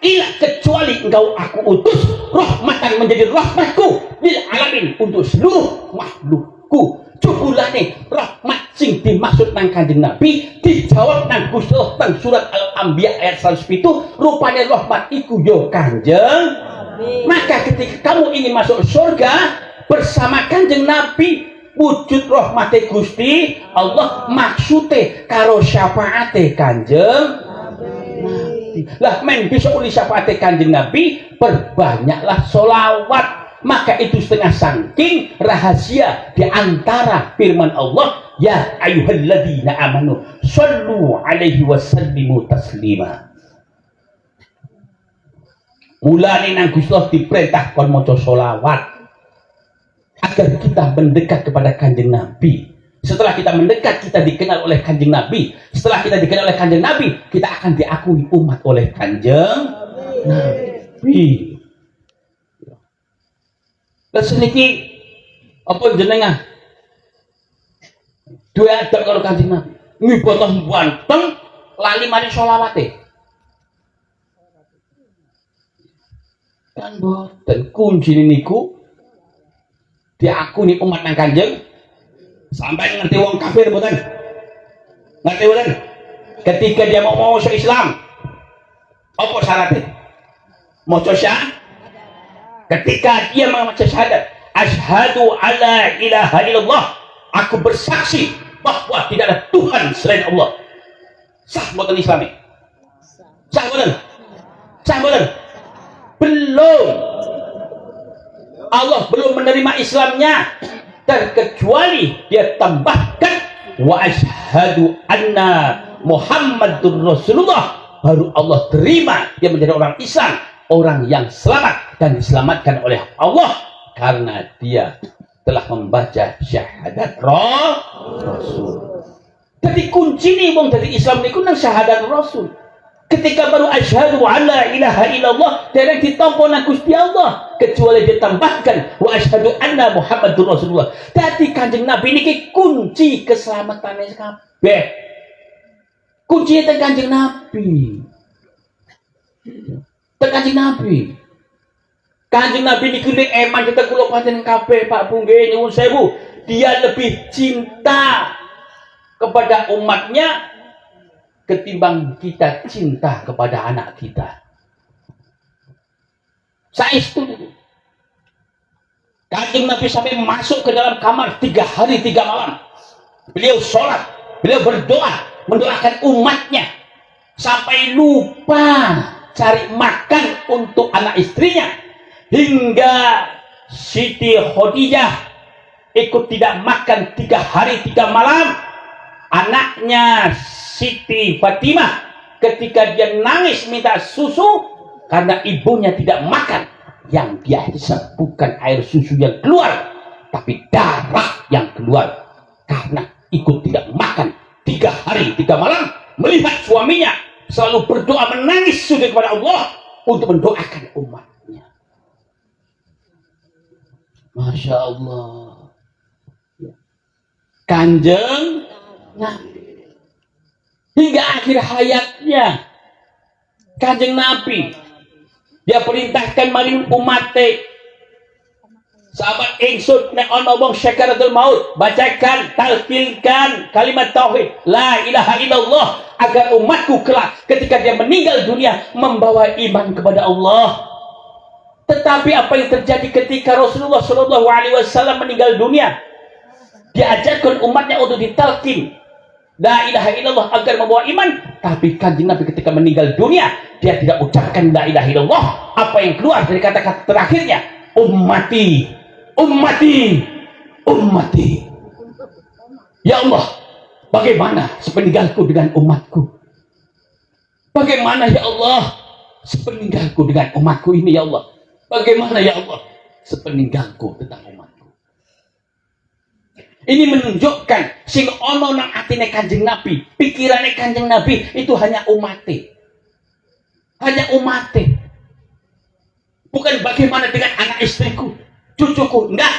illa kecuali engkau aku utus rahmatan menjadi rahmatku lil alamin untuk seluruh makhlukku. Jebulane rahmat sing dimaksud nang Kanjeng Nabi dijawab nang Gusti Allah nang surat Al-Anbiya ayat 107 rupanya rahmat iku yo Kanjeng. Maka ketika kamu ingin masuk surga bersama Kanjeng Nabi wujud rahmate Gusti Allah maksude karo syafaate Kanjeng Nabi. Lah men bisa uli syafaate Kanjeng Nabi perbanyaklah sholawat. Maka itu setengah saking rahasia di antara firman Allah ya ayyuhalladzina amanu shallu alaihi wasallimu taslima. Mulane nang Gusti Allah diperintah kon maca sholawat agar kita mendekat kepada Kanjeng Nabi. Setelah kita mendekat, kita dikenal oleh Kanjeng Nabi. Setelah kita dikenal oleh Kanjeng Nabi, kita akan diakui umat oleh Kanjeng Nabi. Dan seniki apa jenengan? Dua adab kalau Kanjeng Nabi. Ngibadah banteng lali mari sholawate. Kan boten kunci niku diakuni umat nang Kanjeng sampai ngerti wong kafir boten. Ngerti boten? Ketika dia mau masuk Islam apa syaratnya? Maca syahadat. Ketika dia membaca syahadat, asyhadu alla ilaha illallah, aku bersaksi bahwa tidak ada Tuhan selain Allah. Sah boten Islami? Sah boten? Sah boten? Belum. Allah belum menerima Islamnya terkecuali dia tambahkan wa asyhadu anna Muhammadur Rasulullah, baru Allah terima dia menjadi orang Islam, orang yang selamat dan diselamatkan oleh Allah karena dia telah membaca syahadat Rasul. Jadi kunci nih wong dari Islam niku nang syahadat Rasul. Ketika baru asyhadu alla ilaha illallah dereng ditampa nang Gusti Allah kecuali ditambahkan wa asyhadu anna Muhammadur Rasulullah. Dadi Kanjeng Nabi niki kunci keselamatane kabeh. Kuncinya teng Kanjeng Nabi. Teng Kanjeng Nabi. Kanjeng Nabi niki nek eman kita kula pancen kabeh Pak Bu nggih nyuwun sewu. Dia lebih cinta kepada umatnya ketimbang kita cinta kepada anak kita. Saestu Kanjeng Nabi sampai masuk ke dalam kamar 3 hari 3 malam. Beliau sholat, beliau berdoa, mendoakan umatnya sampai lupa cari makan untuk anak istrinya, hingga Siti Khadijah ikut tidak makan 3 hari 3 malam. Anaknya Siti Fatimah ketika dia nangis minta susu karena ibunya tidak makan, yang dia hisap bukan air susu yang keluar tapi darah yang keluar karena ikut tidak makan 3 hari 3 malam, melihat suaminya selalu berdoa menangis sujud kepada Allah untuk mendoakan umatnya. Masya Allah. Kanjeng Nabi hingga akhir hayatnya Kanjeng Nabi dia perintahkan maring umate sahabat ingsun nek ana wong syakaratul maut bacakan talqinkan kalimat tauhid la ilaha illallah agar umatku kelak ketika dia meninggal dunia membawa iman kepada Allah. Tetapi apa yang terjadi ketika Rasulullah SAW meninggal dunia? Diajarkan umatnya untuk ditalqin la ilaha illallah agar membawa iman, tapi Kanjeng Nabi ketika meninggal dunia dia tidak ucapkan la ilaha illallah. Apa yang keluar dari kata-kata terakhirnya? Ummati, ummati, ummati. Ya Allah, bagaimana sepeninggalku dengan umatku? Bagaimana ya Allah sepeninggalku dengan umatku ini ya Allah? Bagaimana ya Allah sepeninggalku tentang umatku? Ini menunjukkan sing ono nang atine Kanjeng Nabi, pikirane Kanjeng Nabi itu hanya umate. Hanya umate. Bukan bagaimana dengan anak istriku, cucuku, enggak.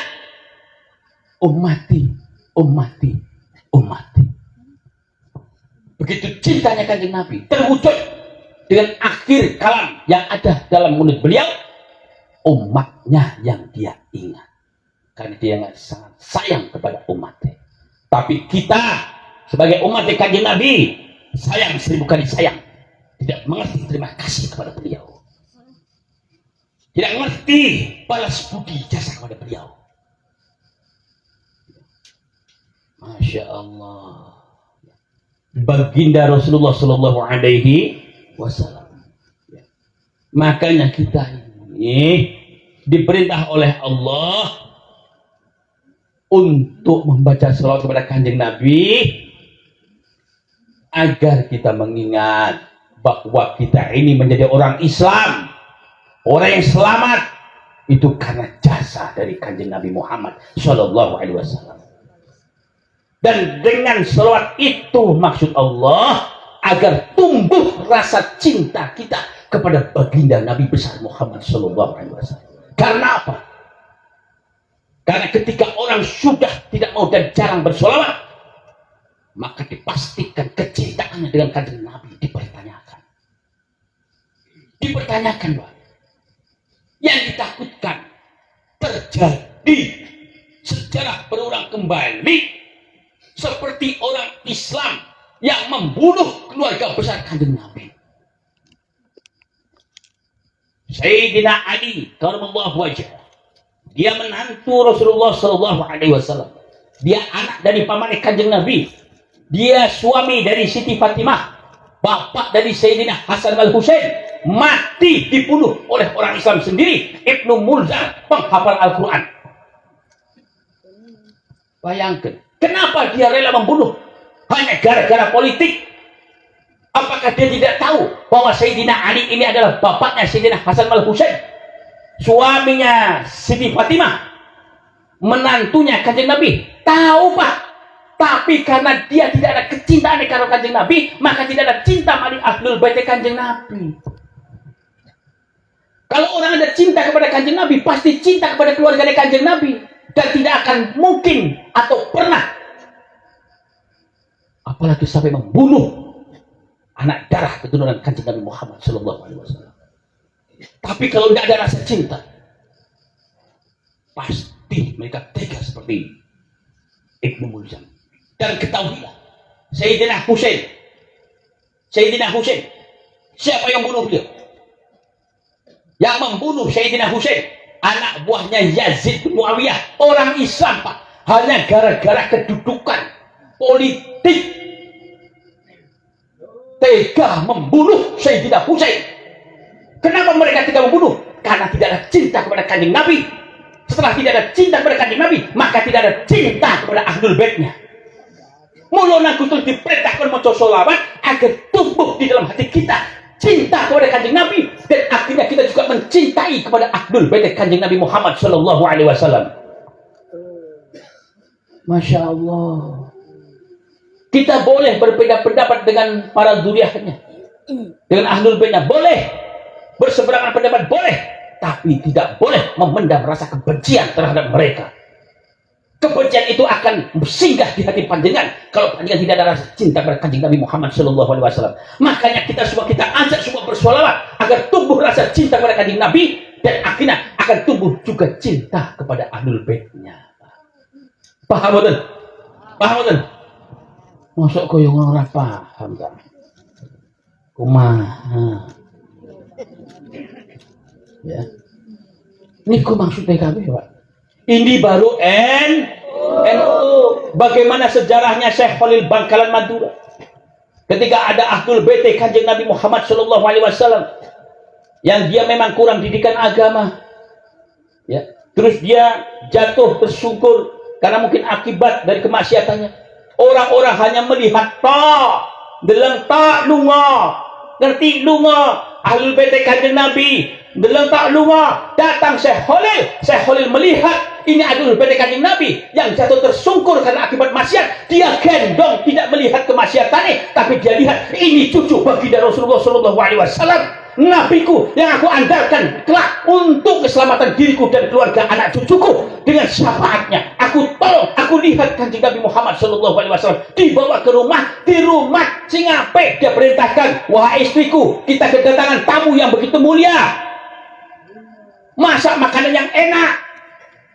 Ummati, ummati, ummati. Begitu cintanya Kanjeng Nabi terwujud dengan akhir kalam yang ada dalam mulut beliau, umatnya yang dia ingat. Karena dia sangat sayang kepada umatnya. Tapi kita sebagai umat kanjeng Nabi sayang 1000 kali sayang, tidak mengerti terima kasih kepada beliau, tidak mengerti balas budi jasa kepada beliau. Masya Allah, baginda Rasulullah Sallallahu Alaihi Wasallam. Makanya kita ini diperintah oleh Allah untuk membaca salawat kepada kanjeng Nabi agar kita mengingat bahwa kita ini menjadi orang Islam, orang yang selamat itu karena jasa dari kanjeng Nabi Muhammad Sallallahu Alaihi Wasallam. Dan dengan salawat itu maksud Allah agar tumbuh rasa cinta kita kepada baginda Nabi besar Muhammad Sallallahu Alaihi Wasallam. Karena apa? Karena ketika orang sudah tidak mau dan jarang bersolawat, maka dipastikan kecintaannya dengan kanjeng Nabi dipertanyakan. Dipertanyakan, Pak. Yang ditakutkan terjadi sejarah berulang kembali seperti orang Islam yang membunuh keluarga besar kanjeng Nabi. Sayyidina Ali karramallahu wajhah, dia menantu Rasulullah Sallallahu Alaihi Wasallam. Dia anak dari paman kanjeng Nabi. Dia suami dari Siti Fatimah, bapak dari Sayyidina Hasan al Husain. Mati dibunuh oleh orang Islam sendiri, Ibnu Mulzam, penghafal Al-Quran. Bayangkan, kenapa dia rela membunuh? Hanya gara-gara politik. Apakah dia tidak tahu bahwa Sayyidina Ali ini adalah bapaknya Sayyidina Hasan al Husain, suaminya Siti Fatimah, menantunya kanjeng Nabi? Tahu, Pak. Tapi karena dia tidak ada kecintaan kepada kanjeng Nabi, maka tidak ada cinta pada ahlul bait kanjeng Nabi. Kalau orang ada cinta kepada kanjeng Nabi, pasti cinta kepada keluarga kanjeng Nabi, dan tidak akan mungkin atau pernah, apalagi sampai membunuh anak darah keturunan kanjeng Nabi Muhammad Sallallahu Alaihi Wasallam. Tapi kalau tidak ada rasa cinta, pasti mereka tega seperti Ibnu Mulzam. Dan ketahuilah, Sayyidina Husain, siapa yang bunuh dia? Yang membunuh Sayyidina Husain, anak buahnya Yazid bin Muawiyah, orang Islam, Pak. Hanya gara-gara kedudukan politik, tega membunuh Sayyidina Husain. Kenapa mereka tidak membunuh? Karena tidak ada cinta kepada kanjeng Nabi. Setelah tidak ada cinta kepada kanjeng Nabi, maka tidak ada cinta kepada ahlul baitnya. Mulanya kutul diperintahkan maca sholawat agar tumbuh di dalam hati kita cinta kepada kanjeng Nabi, dan akhirnya kita juga mencintai kepada ahlul bait kanjeng Nabi Muhammad Sallallahu Alaihi Wasallam. Masya Allah. Kita boleh berbeda pendapat dengan para zuriyahnya, dengan ahlul baitnya, boleh berseberangan pendapat, boleh, tapi tidak boleh memendam rasa kebencian terhadap mereka. Kebencian itu akan singgah di hati panjenengan kalau panjenengan tidak ada rasa cinta kepada kanjeng Nabi Muhammad Sallallahu Alaihi Wasallam. Makanya kita ajak semua bersolawat agar tumbuh rasa cinta kepada kanjeng Nabi, dan akhirnya akan tumbuh juga cinta kepada ahlul baitnya. Paham betul? Paham betul? Masuk koyo ora paham kan? Kumaha? Ya. Niku maksudnya kabeh, Pak. Ini baru NU. Bagaimana sejarahnya Syekh Khalil Bangkalan Madura? Ketika ada ahlul bait kanjeng Nabi Muhammad Sallallahu Alaihi Wasallam yang dia memang kurang didikan agama, ya, terus dia jatuh tersungkur karena mungkin akibat dari kemaksiatannya. Orang-orang hanya melihat tak, deleng tak lunga, ngerti lunga ahlul bait kanjeng Nabi. Deleng tak lunga, datang Syekh Khalil melihat ini ahlul bait kanjeng Nabi yang jatuh tersungkur karena akibat maksiat. Dia gendong, tidak melihat kemaksiatannya, tapi dia lihat ini cucu baginda Rasulullah Sallallahu Alaihi Wasallam, nabiku yang aku andalkan kelak untuk keselamatan diriku dan keluarga anak cucuku. Dengan syafaatnya aku tolong, aku lihat kanjeng Nabi Muhammad Sallallahu Alaihi Wasallam dibawa ke rumah, di rumah sing apik dia perintahkan, wahai istriku, kita kedatangan tamu yang begitu mulia, masak makanan yang enak,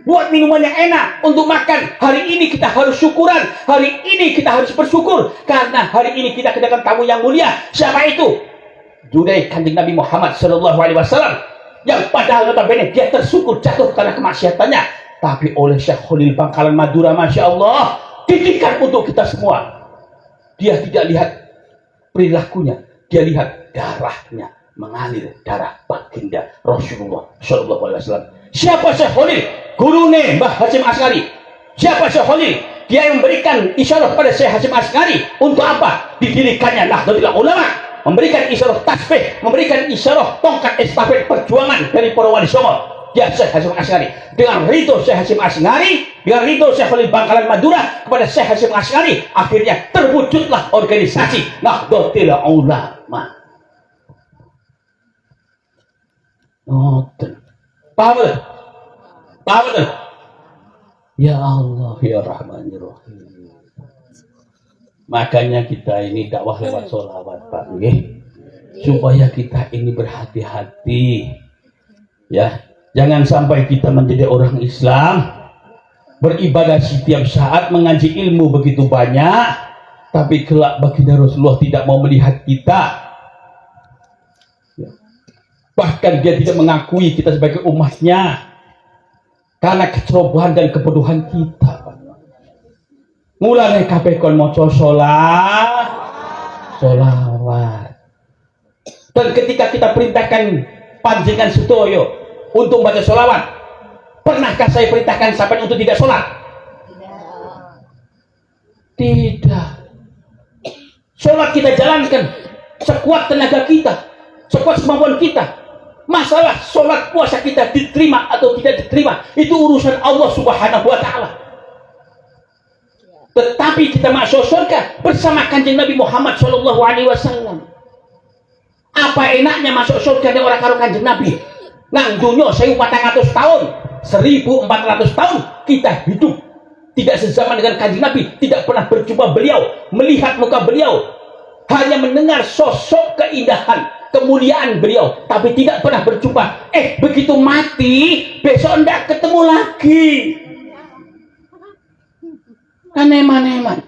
buat minuman yang enak untuk makan. Hari ini kita harus syukuran, hari ini kita harus bersyukur karena hari ini kita kedatangan tamu yang mulia. Siapa itu? Junaid, kanjeng Nabi Muhammad Sallallahu Alaihi Wasallam, yang padahal notabene dia tersyukur jatuh karena kemaksiatannya, tapi oleh Syekh Khalil Bangkalan Madura, masya Allah, didikan untuk kita semua. Dia tidak lihat perilakunya, dia lihat darahnya mengalir, darah baginda Rasulullah Sallallahu Alaihi Wasallam. Siapa Syekh Khalil? Gurune Mbah Hasyim Asy'ari. Siapa Syekh Khalil? Dia yang memberikan isyarat kepada Syekh Hasyim Asy'ari untuk apa? Didirikannya Nahdlatul Ulama, memberikan isyarat tasbih, memberikan isyarat tongkat estafet perjuangan dari para wali songo. Ya Syekh Hasyim Asy'ari, dengan ridho Syekh Hasyim Asy'ari, dengan ridho Syekh Khalil Bangkalan Madura kepada Syekh Hasyim Asy'ari, akhirnya terwujudlah organisasi Nahdlatul Ulama. Paham betul? Paham betul? Ya Allah, ya Rahman, ya Rahim. Makanya kita ini dakwah lewat sholawat, Pak, supaya kita ini berhati-hati, ya. Jangan sampai kita menjadi orang Islam, beribadah setiap saat, mengaji ilmu begitu banyak, tapi kelak baginda Rasulullah tidak mau melihat kita, ya. Bahkan dia tidak mengakui kita sebagai umatnya karena kecerobohan dan kebodohan kita. Mulane kabeh kon maca sholawat. Dan ketika kita perintahkan panjenengan sedaya untuk baca sholawat, pernahkah saya perintahkan sampai untuk tidak sholat? Tidak. Sholat kita jalankan sekuat tenaga kita, sekuat kemampuan kita. Masalah sholat puasa kita diterima atau tidak diterima, itu urusan Allah Subhanahu wa Ta'ala. Tetapi kita masuk surga bersama kanjeng Nabi Muhammad Sallallahu Alaihi Wasallam. Apa enaknya masuk surga dengan orang karo kanjeng Nabi? Nang dunia 1400 tahun, 1400 tahun kita hidup tidak sezaman dengan kanjeng Nabi, tidak pernah berjumpa beliau, melihat muka beliau, hanya mendengar sosok keindahan, kemuliaan beliau, tapi tidak pernah berjumpa. Begitu mati, besok ndak ketemu lagi. Eman-eman.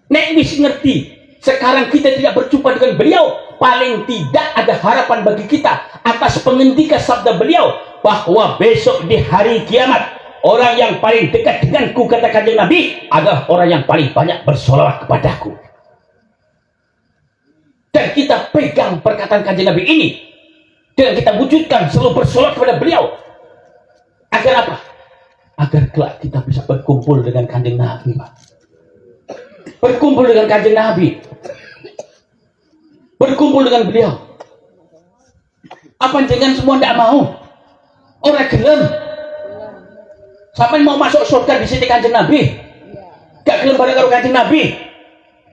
Nek wis ngerti, sekarang kita tidak berjumpa dengan beliau, paling tidak ada harapan bagi kita atas pengendikan sabda beliau bahwa besok di hari kiamat, orang yang paling dekat denganku, kata kanjeng Nabi, adalah orang yang paling banyak bersolawat kepadaku. Dan kita pegang perkataan kanjeng Nabi ini, dan kita wujudkan selalu bersolawat kepada beliau. Agar apa? Agar kelak kita bisa berkumpul dengan kanjeng Nabi, Pak. Berkumpul dengan kanjeng Nabi, berkumpul dengan beliau. Apa jangan semua tidak mau? Orang gelem. Sampai mau masuk surga di sini kanjeng Nabi, gak gelem bareng karo kanjeng Nabi.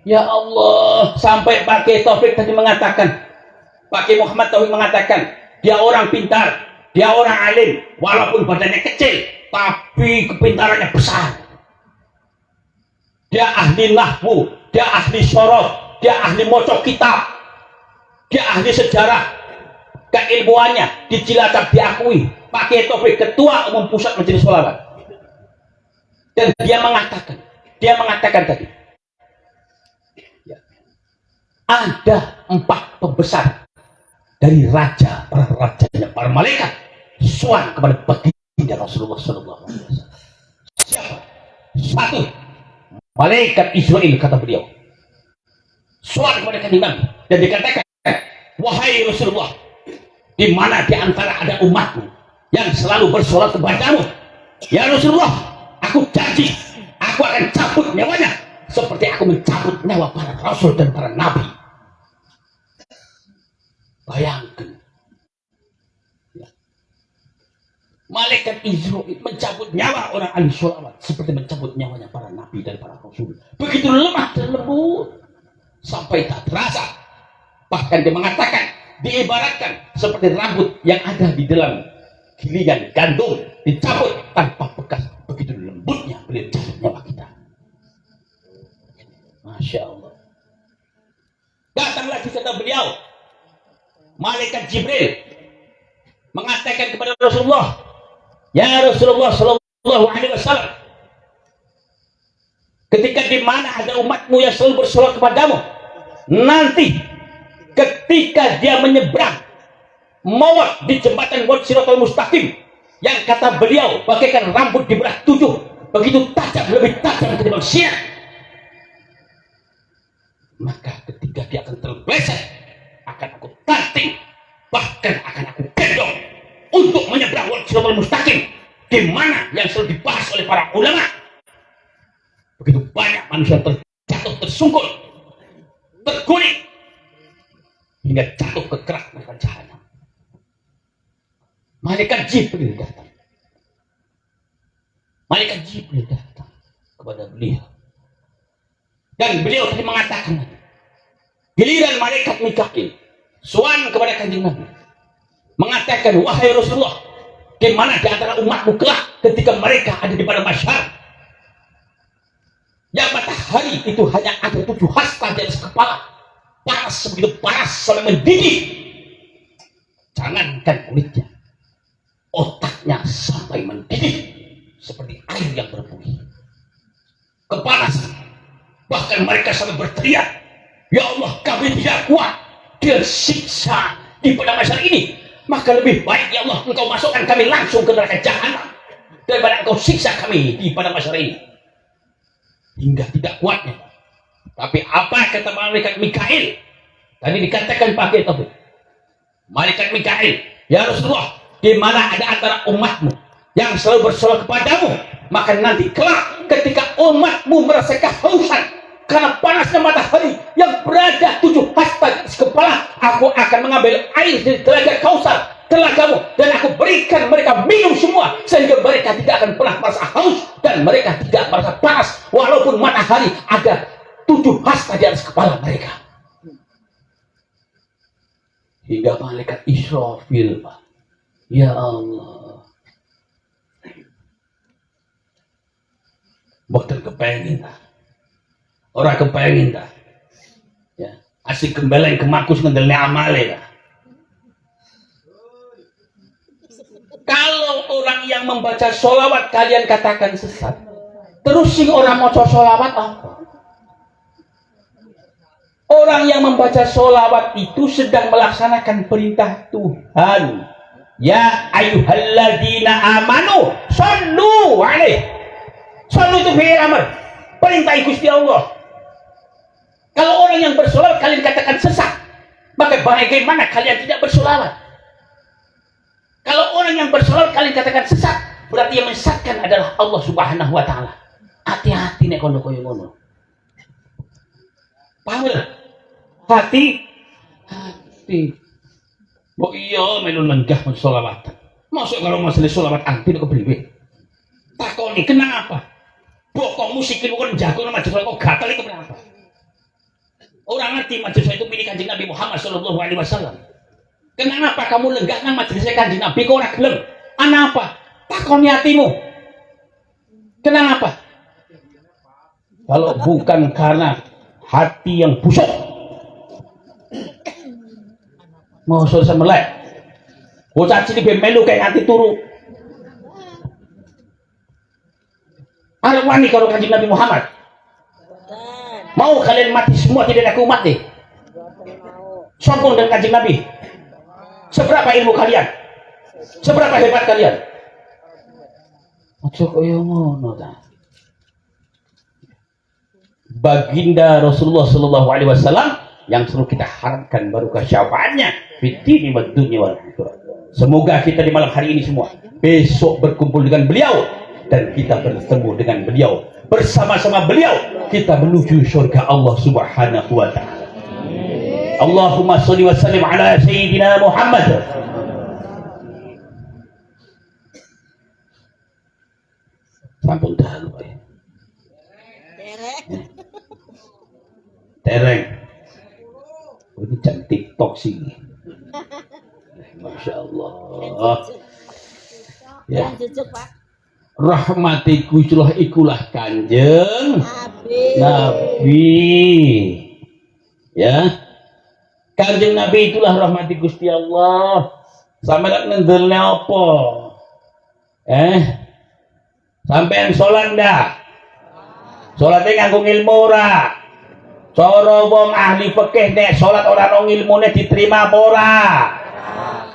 Ya Allah, sampai Pak Kiai Taufik tadi mengatakan, Pak Kiai Muhammad Taufik mengatakan, dia orang pintar, dia orang alim, walaupun badannya kecil, tapi kepintarannya besar. Dia ahli nahwu, dia ahli syarah, dia ahli mocok kitab, dia ahli sejarah. Keilmuannya di Cilacap diakui. Pak Kiai Taufik, ketua umum pusat majelis sholawat. Dan dia mengatakan tadi, ada 4 pembesar dari raja, para rajanya, para malaikat sowan kepada baginda Rasulullah Sallallahu Alaihi Wasallam. Siapa? 1, malaikat Israel, kata beliau, sowan kepada kanjeng Nabi dan dikatakan, wahai Rasulullah, di mana di antara ada umatmu yang selalu bersolat kepadamu, ya Rasulullah, aku janji aku akan cabut nyawanya seperti aku mencabut nyawa para rasul dan para nabi. Bayangkan, ya. Malaikat Israel mencabut nyawa orang ahli sholawat seperti mencabut nyawanya para nabi dan para rasul. Begitu lemah dan lembut sampai tak terasa. Bahkan dia mengatakan, diibaratkan seperti rambut yang ada di dalam gilingan gandum dicabut tanpa bekas. Begitu lembutnya beliau cabut nyawa kita. Masya Allah. Datang lagi kata beliau, malaikat Jibril mengatakan kepada Rasulullah, ya Rasulullah Sallallahu Sallallahu Alaihi Wasallam. Ketika di mana ada umatmu yang selalu bersolat kepadamu, nanti ketika dia menyeberang maut di jembatan Wad Siratal Mustaqim, yang kata beliau bagaikan rambut dibelah 7, begitu tajam, lebih tajam ketimbang sinar, maka ketika dia akan terpeleset, akan aku tanting, bahkan akan aku gendong untuk menyeberang Wad Siratal Mustaqim, di mana yang selalu dibahas oleh para ulama. Begitu banyak manusia terjatuh, tersungkur, terguling, hingga jatuh ke kerak neraka jahanam. Malaikat Jibril datang. Malaikat Jibril datang kepada beliau. Dan beliau tadi mengatakan, giliran malaikat Mikail sowan kepada Kanjeng Nabi, mengatakan, wahai Rasulullah, di mana di antara umatmu kelak ketika mereka ada di padang mahsyar, yang matahari itu hanya ada 7 hasta di atas kepala, panas sebegitu panas sampai mendidih, jangankan kulitnya, otaknya sampai mendidih seperti air yang berbuih, kepanasan. Bahkan mereka sampai berteriak, ya Allah, kami tidak kuat dengan siksa di padang mahsyar ini, maka lebih baik ya Allah engkau masukkan kami langsung ke neraka jahanam daripada engkau siksa kami di padang mahsyar ini. Hingga tidak kuatnya. Tapi apa kata malaikat Mikail? Tadi dikatakan pakai topik. Malaikat Mikail, ya Rasulullah, di mana ada antara umatmu yang selalu bersolat kepadamu, maka nanti kelak ketika umatmu merasa kehausan karena panasnya matahari yang berada 7 hasta di atas kepala, aku akan mengambil air dari telaga Kausar, telagamu, dan aku berikan mereka minum semua, sehingga mereka tidak akan pernah merasa haus dan mereka tidak merasa panas walaupun matahari ada 7 hasta di atas kepala mereka. Hingga malaikat Israfil, ya Allah, boten kepengin orang kepengin dah, ya asik kembali ke makus ngendelne amale dah. Kalau orang yang membaca sholawat kalian katakan sesat, terus sing orang mau sholawat apa? Orang yang membaca sholawat itu sedang melaksanakan perintah Tuhan. Ya ayyuhalladzina amanu shollu alaihi. Shollu itu fi'il amr, perintah Gusti Allah. Kalau orang yang bersolawat kalian katakan sesat, maka bagaimana kalian tidak bersolawat? Kalau orang yang bersolawat kalian katakan sesat, berarti yang menyesatkan adalah Allah Subhanahu wa Ta'ala. Hati-hati nek kono koyo ngono. Paham? Hati. Mbok iya melu lenggah sholawatan. Masuk kalau masalah sholawat anti kok priwe? Takoni kenapa? Bokong musikin kan jago nama majelis kok gatal itu kenapa? Orang ngerti majelis itu milik Kanjeng Nabi Muhammad sallallahu alaihi wasallam. Kenapa kamu lenggah nang majelisnya Kanjeng Nabi kok ora gelem? Ana apa? Takoni hatimu. Kenapa? Kalau bukan karena hati yang busuk, mau selesai melek, bocah cilik melu kayak hati turu. Arep wani karo Kanjeng Nabi Muhammad. Mau kalian mati semua tidak ada umat deh. Sombong dengan Kanjeng Nabi. Seberapa ilmu kalian? Seberapa hebat kalian? Ojo koyo ngono ta. Baginda Rasulullah sallallahu alaihi wasallam yang selalu kita harapkan barokah syafaatnya fitni wad dunya wal akhirah. Semoga kita di malam hari ini semua besok berkumpul dengan beliau dan kita bertemu dengan beliau, bersama-sama beliau kita menuju surga Allah Subhanahu wa Ta'ala. Allahumma sholli wa sallim ala sayyidina Muhammad. Sampun dalu ya. Tereng. Ini jam TikTok sih. Masya Allah. Ya. Rahmati Gustilah ikulah Kanjeng Nabi. Ya. Kanjeng Nabi itulah rahmati Gusti Allah. Sampe nek ngendelne apa? Sampean sholat ndak? Sholatnya nganggo ilmu ora? Cara wong ahli fikih nek sholat ora ono ilmune diterima apa ora?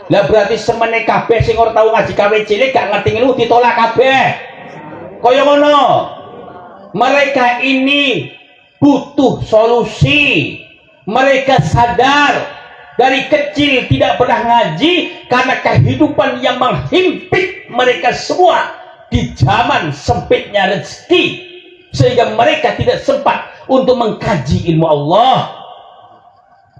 Lah berarti semene kabeh sing ora tau ngaji kawit cilik gak ngerti ilmu ditolak kabeh. Kaya ngono. Mereka ini butuh solusi. Mereka sadar dari kecil tidak pernah ngaji karena kehidupan yang menghimpit mereka semua di zaman sempitnya rezeki, sehingga mereka tidak sempat untuk mengkaji ilmu Allah.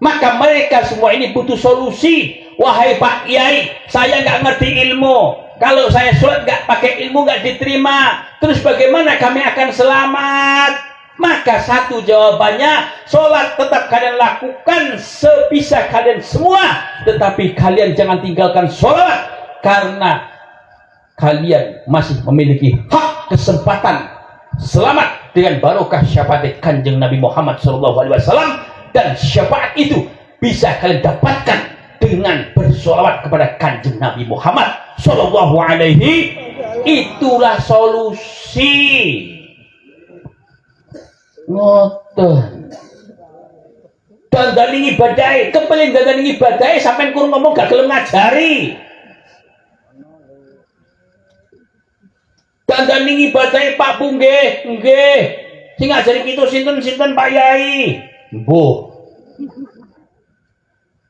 Maka mereka semua ini butuh solusi. Wahai Pak Kiai, saya nggak ngerti ilmu. Kalau saya sholat nggak pakai ilmu nggak diterima. Terus bagaimana kami akan selamat? Maka satu jawabannya, sholat tetap kalian lakukan sebisa kalian semua, tetapi kalian jangan tinggalkan sholat karena kalian masih memiliki hak kesempatan selamat dengan barokah syafaat Kanjeng Nabi Muhammad SAW, dan syafaat itu bisa kalian dapatkan dengan bersolawat kepada Kanjeng Nabi Muhammad SAW. Itulah solusi. Ngoten. Dandaning ibadah, kepelin dandaning ibadah sampean kurang ngomong gak gelem ngajari. Dandaning ibadah Pak Bu nggih. Sing ngajari kita sinten Pak Yai. Mbuh.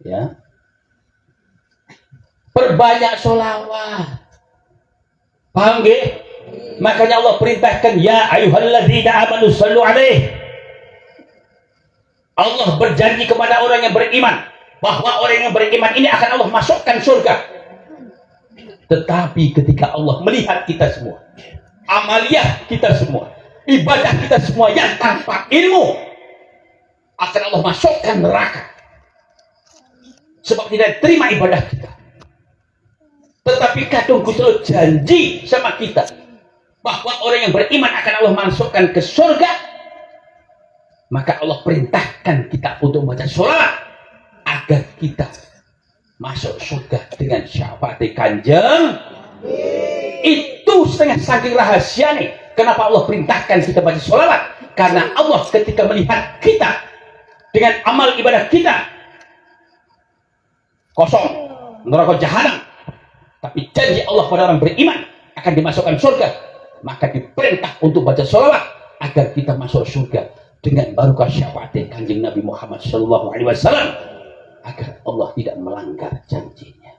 Ya. Perbanyak sholawat. Paham nggih? Makanya Allah perintahkan, ya ayyuhalladzina amanu shallu alaihi. Allah berjanji kepada orang yang beriman bahwa orang yang beriman ini akan Allah masukkan surga. Tetapi ketika Allah melihat kita semua, amaliyah kita semua, ibadah kita semua yang tanpa ilmu, akan Allah masukkan neraka. Sebab tidak terima ibadah kita. Tetapi kadang Gusti janji sama kita bahwa orang yang beriman akan Allah masukkan ke surga. Maka Allah perintahkan kita untuk membaca sholawat agar kita masuk surga dengan syafaat Kanjeng. Itu setengah saking rahasia nih. Kenapa Allah perintahkan kita baca sholawat? Karena Allah ketika melihat kita dengan amal ibadah kita kosong, neraka jahanam, tapi janji Allah pada orang beriman akan dimasukkan surga, maka diperintah untuk baca sholawat agar kita masuk surga dengan barokah syafaat Kanjeng Nabi Muhammad SAW, agar Allah tidak melanggar janjinya.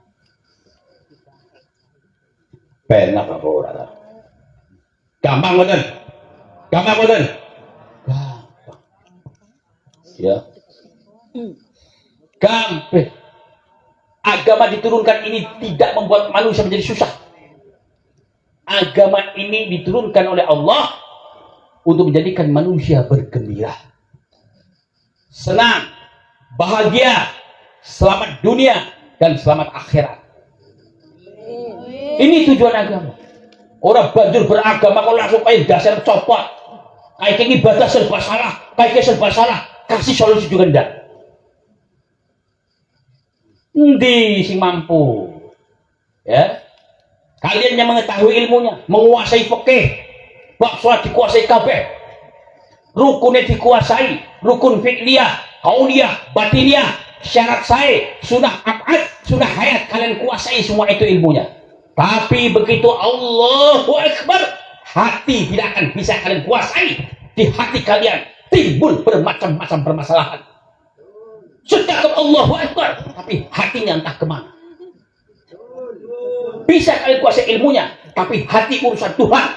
Benar apa ora? Gampang betul. Gampang. Ya. Gampang. Agama diturunkan ini tidak membuat manusia menjadi susah. Agama ini diturunkan oleh Allah untuk menjadikan manusia bergembira, senang, bahagia, selamat dunia dan selamat akhirat. Ini tujuan agama. Orang banjur beragama kalau langsung kayak dasar copot, kayak ibadah serba salah, kasih solusi juga enggak. Endi sing mampu? Ya, kalian yang mengetahui ilmunya, menguasai fikih, bab salat dikuasai kabeh, rukunnya dikuasai, rukun fiqliyah, qauliyah, batiniyah, syarat sae, sunnah abad, sunnah hayat, kalian kuasai semua itu ilmunya. Tapi begitu Allahu Akbar, hati tidak akan bisa kalian kuasai. Di hati kalian timbul bermacam-macam permasalahan. Sudah ke Allahu Akbar, tapi hatinya entah kemana. Bisa kalian kuasai ilmunya, tapi hati urusan Tuhan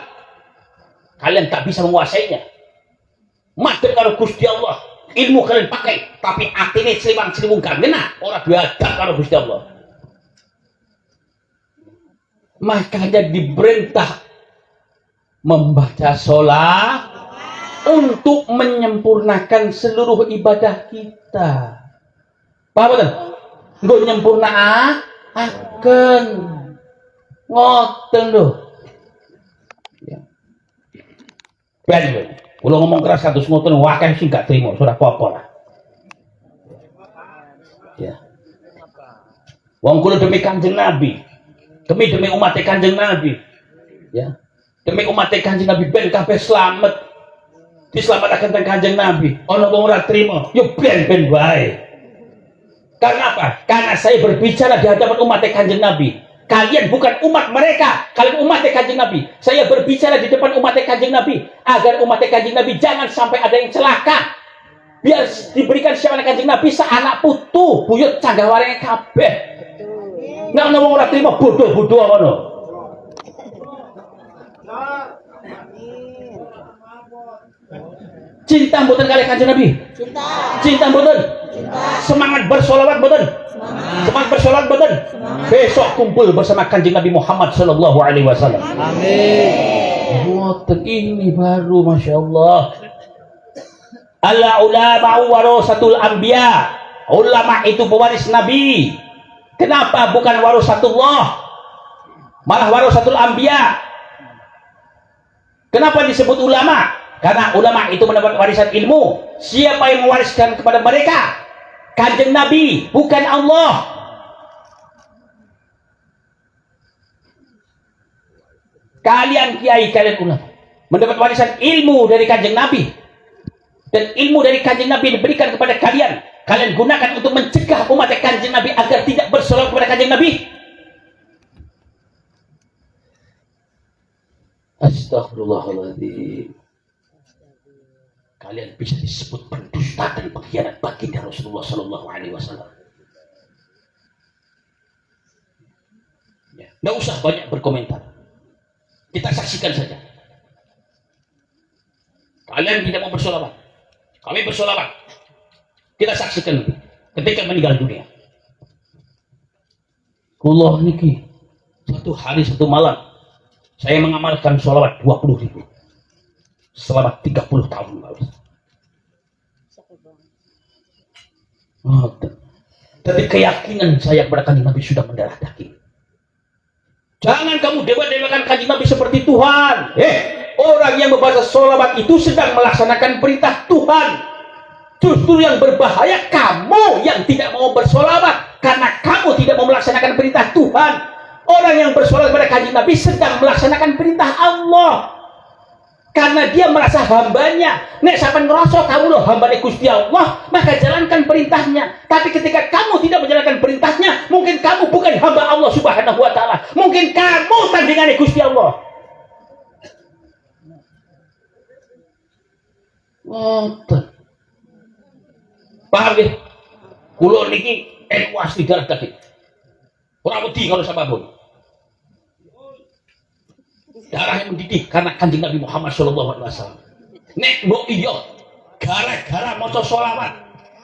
kalian tak bisa menguasainya. Madep kalau Gusti Allah, ilmu kalian pakai, tapi hatinya seliwang-seliwung gak ngena, orang biadab kalau Gusti Allah. Makanya diperintah membaca sholat untuk menyempurnakan seluruh ibadah kita. Paham betul? Nggak nyempurna akan ngoten loh. Ya. Ben, kalau ngomong keras kados ngoten wakil sing gak terima, sudah apa-apa lah. Ya. Wong kula demi Kanjeng Nabi, demi umat Kanjeng Nabi. Ya. demi umat Kanjeng Nabi ben kabeh slamet. Diselamatkan teng Kanjeng Nabi. Ana wong ora trima, yo ben wae. Karena apa? Karena saya berbicara di hadapan umat Kanjeng Nabi. Kalian bukan umat mereka, kalian umat Kanjeng Nabi. Saya berbicara di depan umat Kanjeng Nabi agar umat Kanjeng Nabi jangan sampai ada yang celaka. Biar diberikan syafaat Kanjeng Nabi seanak putu, buyut cagaware kabeh. Nggak ana wong ora trima bodoh-bodoh ngono. Cinta mboten kali Kanjeng Nabi? Cinta mboten? Semangat bersolawat mboten? Semangat bersolawat mboten? Besok kumpul bersama Kanjeng Nabi Muhammad sallallahu alaihi wasallam. Amin. Mboten ini baru Masya Allah. Al ulama warasatul anbiya. Ulama itu pewaris Nabi. Kenapa bukan warasatullah? Malah warasatul anbiya. Kenapa disebut ulama? Karena ulama itu mendapat warisan ilmu. Siapa yang mewariskan kepada mereka? Kanjeng Nabi, bukan Allah. Kalian kiai, kalian ulama mendapat warisan ilmu dari Kanjeng Nabi. Dan ilmu dari Kanjeng Nabi diberikan kepada kalian. Kalian gunakan untuk mencegah umat Kanjeng Nabi agar tidak bersolawat kepada Kanjeng Nabi. Astagfirullahaladzim. Kalian bisa disebut pendusta dan pengkhianat baginda Rasulullah Sallallahu Alaihi Wasallam. Ya, nggak usah banyak berkomentar. Kita saksikan saja. Kalian tidak mau bersolawat, kami bersolawat. Kita saksikan ketika meninggal dunia. Allah niki satu hari satu malam saya mengamalkan solawat 20.000 selama 30 tahun lalu. Tapi keyakinan saya kepada Kanjeng Nabi sudah mendarah daging. Jangan kamu dewa-dewakan Kanjeng Nabi seperti Tuhan. Orang yang membaca sholawat itu sedang melaksanakan perintah Tuhan. Justru yang berbahaya kamu yang tidak mau bersolawat karena kamu tidak mau melaksanakan perintah Tuhan. Orang yang bersolawat kepada Kanjeng Nabi sedang melaksanakan perintah Allah. Karena dia merasa hambanya. Nek sampean ngerasa kamu loh hambane Gusti Allah, maka jalankan perintahnya. Tapi ketika kamu tidak menjalankan perintahnya, mungkin kamu bukan hamba Allah Subhanahu wa taala. Mungkin kamu tandingannya Gusti Allah. Ngoten. Paham nggih? Kula niki NU asli darah daging. Ora wedi kalau siapapun. Darah yang mendidih karena Kanjeng Nabi Muhammad SAW. Nek mbok iya gara-gara maca sholawat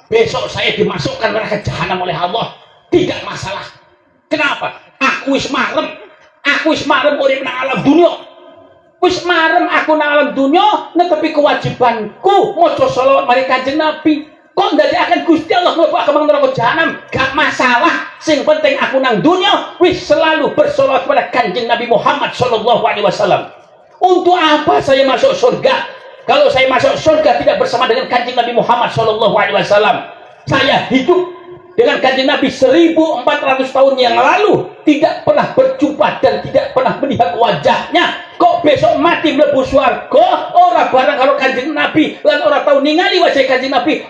besok saya dimasukkan neraka jahanam oleh Allah, tidak masalah. Kenapa? Aku wis marem urip nang alam dunya. Wis marem aku nang alam dunya, netepi kewajibanku maca sholawat mari Kanjeng Nabi. Kok ndadekaken Gusti Allah mlebu ke neraka jahanam? Gak masalah. Sing penting aku nang dunya wis selalu bersolawat kepada Kanjeng Nabi Muhammad sallallahu alaihi wasallam. Untuk apa saya masuk surga? Kalau saya masuk surga tidak bersama dengan Kanjeng Nabi Muhammad sallallahu alaihi wasallam. Saya hidup dengan Kanjeng Nabi 1400 tahun yang lalu, tidak pernah berjumpa dan tidak pernah melihat wajahnya. Kok besok mati mlebu swarga ora bareng karo Kanjeng Nabi lan ora tau ningali wajah Kanjeng Nabi.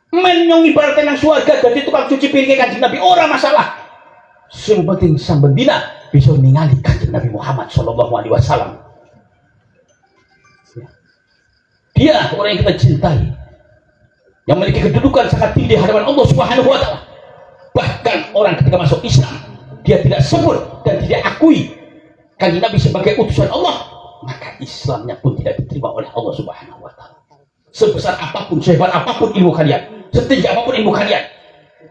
Menyong ibaratnya nang swarga dadi tukang cuci piring Kanjeng Nabi ora masalah. Sing penting sampeyan dina bisa ningali Kanjeng Nabi Muhammad sallallahu alaihi wasallam. Dia orang yang kita cintai, yang memiliki kedudukan sangat tinggi di hadapan Allah Subhanahu wa taala. Bahkan orang ketika masuk Islam, dia tidak sebut dan tidak akui Kanjeng Nabi sebagai utusan Allah, maka Islamnya pun tidak diterima oleh Allah Subhanahu wa taala. Sebesar apapun, sehebat apapun ilmu kalian, setinggi apapun ilmu kalian,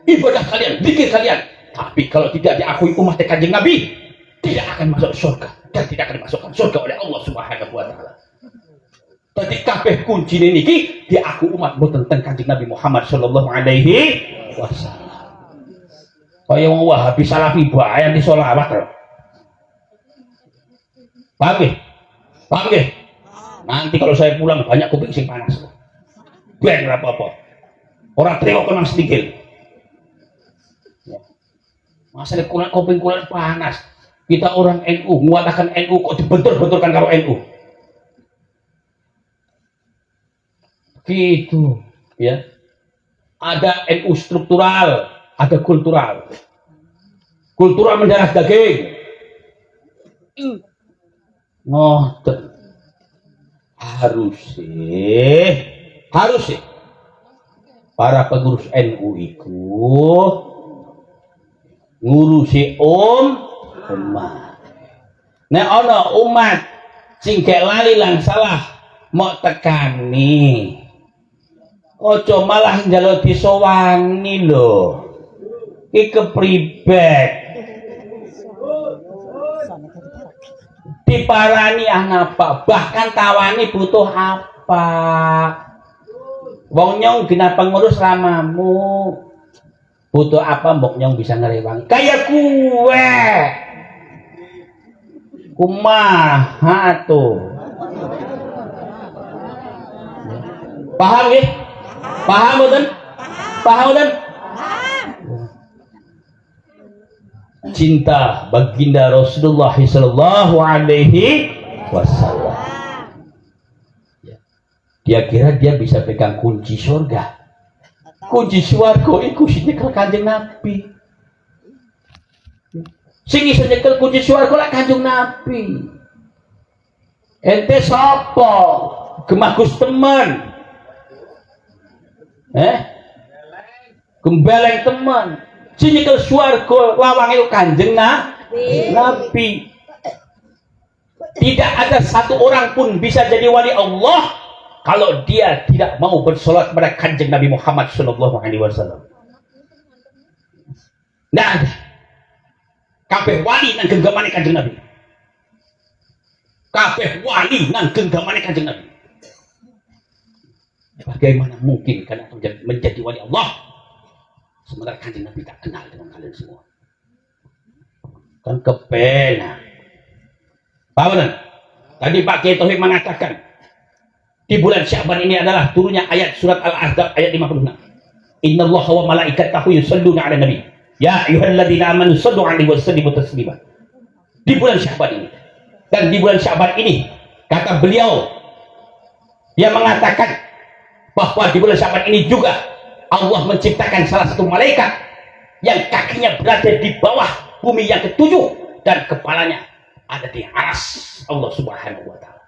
ibadah kalian, zikir kalian, tapi kalau tidak diakui umat Kanjeng Nabi, tidak akan masuk surga dan tidak akan dimasukkan surga oleh Allah Subhanahu wa taala. Tadi kabeh kunci niki diaku umat boten teng Kanjeng Nabi Muhammad sallallahu alaihi wasallam. Kaya wong Wahabi Salafi bae di selawat. Paham nggih? Paham nggih? Nanti kalau saya pulang banyak kuping sing panas. Ben ora apa-apa. Ora trimo kon sedikit. Ya. Masalah kulit kuping kulit panas. Kita orang NU, mengatakan NU kok dibentur-benturkan kalau NU. Gitu, ya. Ada NU struktural, ada kultural. Kultural mendarah daging. Ngoten. Harus sih. Para pengurus NU itu ngurusi umat. Nah ana umat sing gak lali lan salah mau tekani. Ojo malah njaluk disowani lho. Iki kepribet. Diparani apa? Bahkan tawani butuh apa? Wong nyong dina pengurus ramamu. Butuh apa mbok nyong bisa ngerewangi? Kayak gue. Kumaha tuh. Paham ya? Paham betul? Paham betul? Cinta baginda Rasulullah sallallahu alaihi wasallam. Dia kira dia bisa pegang kunci surga. Kunci swarga iku sing nyekel Kanjeng Nabi. Sing iso nyekel kunci swarga lak Kanjeng Nabi. Ente sapa? Gemagus temen. Gembeleng temen. Sing nyekel swarga lawang itu Kanjeng Nabi. Tidak ada satu orang pun bisa jadi wali Allah kalau dia tidak mau bersolat kepada Kanjeng Nabi Muhammad sallallahu alaihi wasallam. Nah, kabeh wali nang genggamane Kanjeng Nabi. Kabeh wali nang genggamane Kanjeng Nabi. Bagaimana mungkin kalian menjadi wali Allah sementara Kanjeng Nabi tak kenal dengan kalian semua? Kan kepena. Paham? Tadi Pak Kiai Tauhid mengatakan di bulan Sya'ban ini adalah turunnya ayat surat Al-Ahzab ayat 56. Innallaha wa malaikatahu yusholluna 'alan nabi. Ya ayyuhalladzina amanu shallu 'alaihi wa sallimu taslima. Di bulan Sya'ban ini. Dan di bulan Sya'ban ini kata beliau dia mengatakan bahwa di bulan Sya'ban ini juga Allah menciptakan salah satu malaikat yang kakinya berada di bawah bumi yang ketujuh dan kepalanya ada di aras Allah Subhanahu wa taala.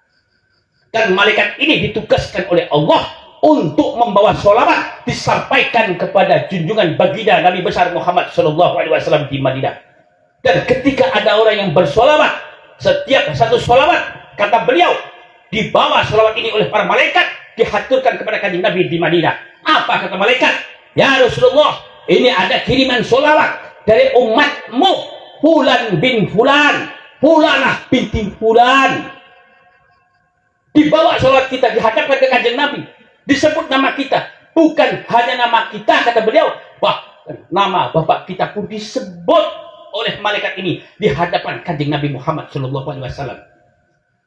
Dan malaikat ini ditugaskan oleh Allah untuk membawa sholawat disampaikan kepada junjungan baginda Nabi besar Muhammad sallallahu alaihi wasallam di Madinah. Dan ketika ada orang yang bersolawat, setiap satu sholawat kata beliau dibawa sholawat ini oleh para malaikat dihaturkan kepada Kanjeng Nabi di Madinah. Apa kata malaikat? Ya Rasulullah, ini ada kiriman sholawat dari umatmu Fulan bin Fulan, Fulanah binti Fulan. Dibawa sholat kita dihadapkan ke Kanjeng Nabi, disebut nama kita, bukan hanya nama kita kata beliau, bahkan nama bapak kita pun disebut oleh malaikat ini di hadapan Kanjeng Nabi Muhammad sallallahu alaihi wasallam.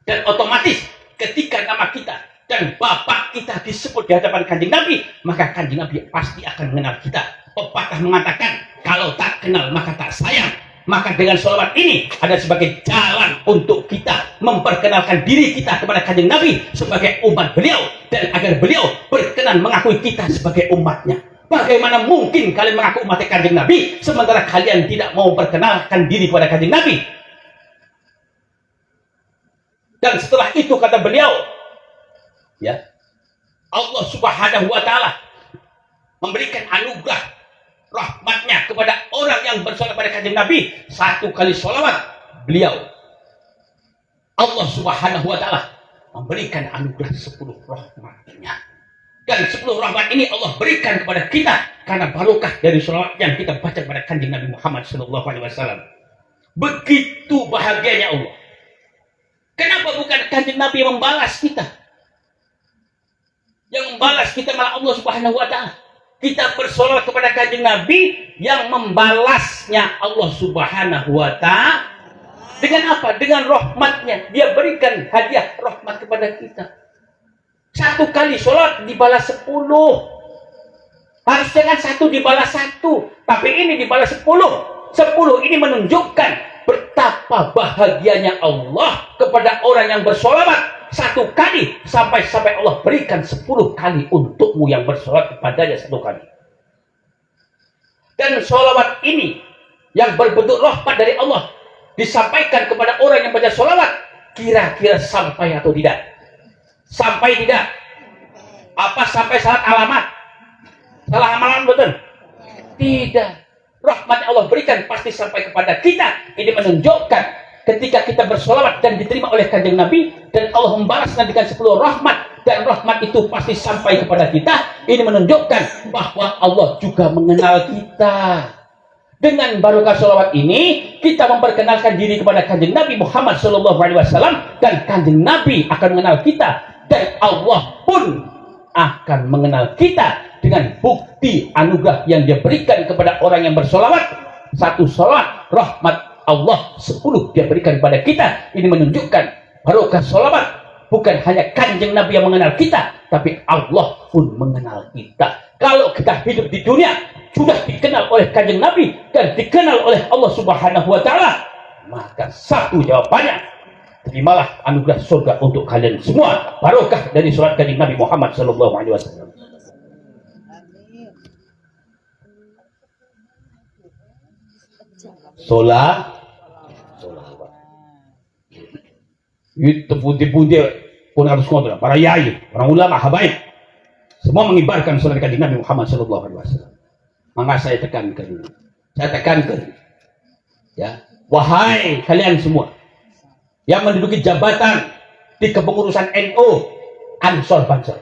Dan otomatis ketika nama kita dan bapak kita disebut di hadapan Kanjeng Nabi, maka Kanjeng Nabi pasti akan mengenal kita. Pepatah mengatakan kalau tak kenal maka tak sayang. Maka dengan sholawat ini ada sebagai jalan untuk kita memperkenalkan diri kita kepada Kanjeng Nabi sebagai umat beliau, dan agar beliau berkenan mengakui kita sebagai umatnya. Bagaimana mungkin kalian mengaku umat Kanjeng Nabi sementara kalian tidak mau memperkenalkan diri kepada Kanjeng Nabi? Dan setelah itu kata beliau, ya, Allah Subhanahu wa taala memberikan anugerah rahmatnya kepada orang yang bersolat pada Kanjeng Nabi. Satu kali sholawat beliau, Allah Subhanahu wa taala memberikan anugerah 10 rahmatnya. Dan 10 rahmat ini Allah berikan kepada kita karena barokah dari sholawat yang kita baca kepada Kanjeng Nabi Muhammad sallallahu alaihi wasallam. Begitu bahagianya Allah. Kenapa bukan Kanjeng Nabi yang membalas kita? Yang membalas kita malah Allah Subhanahu wa taala. Kita bersolawat kepada Kanjeng Nabi, yang membalasnya Allah Subhanahu wa ta'ala dengan apa? Dengan rahmatnya. Dia berikan hadiah rahmat kepada kita. Satu kali sholat dibalas 10. Harusnya kan 1 dibalas 1, tapi ini dibalas 10. 10 ini menunjukkan betapa bahagianya Allah kepada orang yang bersolawat 1 kali sampai Allah berikan 10 kali untukmu yang bersolawat kepadanya 1 kali. Dan solawat ini yang berbentuk rahmat dari Allah disampaikan kepada orang yang baca solawat, kira-kira sampai atau tidak? Sampai tidak? Apa sampai salat alamat? Salah amalan betul? Tidak. Rahmat Allah berikan pasti sampai kepada kita. Ini menunjukkan ketika kita bersolawat dan diterima oleh kanjeng Nabi dan Allah membalasnya dengan 10 rahmat, dan rahmat itu pasti sampai kepada kita. Ini menunjukkan bahwa Allah juga mengenal kita. Dengan barokah solawat ini kita memperkenalkan diri kepada kanjeng Nabi Muhammad SAW, dan kanjeng Nabi akan mengenal kita, dan Allah pun akan mengenal kita dengan bukti anugerah yang dia berikan kepada orang yang bersolawat. 1 solawat rahmat Allah 10 dia berikan kepada kita. Ini menunjukkan barokah solawat. Bukan hanya kanjeng Nabi yang mengenal kita, tapi Allah pun mengenal kita. Kalau kita hidup di dunia sudah dikenal oleh kanjeng Nabi dan dikenal oleh Allah Subhanahu wa Ta'ala, maka 1 jawabannya, terimalah anugerah surga untuk kalian semua. Barokah dari surat kanjeng Nabi Muhammad SAW. Solawat. Itu pundi-pundi pun harus kontrol. Para yai, para ulama, habaib, semua mengibarkan surat kanjeng Nabi Muhammad SAW. Maka saya tekankan, ya, wahai kalian semua yang menduduki jabatan di kepengurusan NU, Ansor Banser,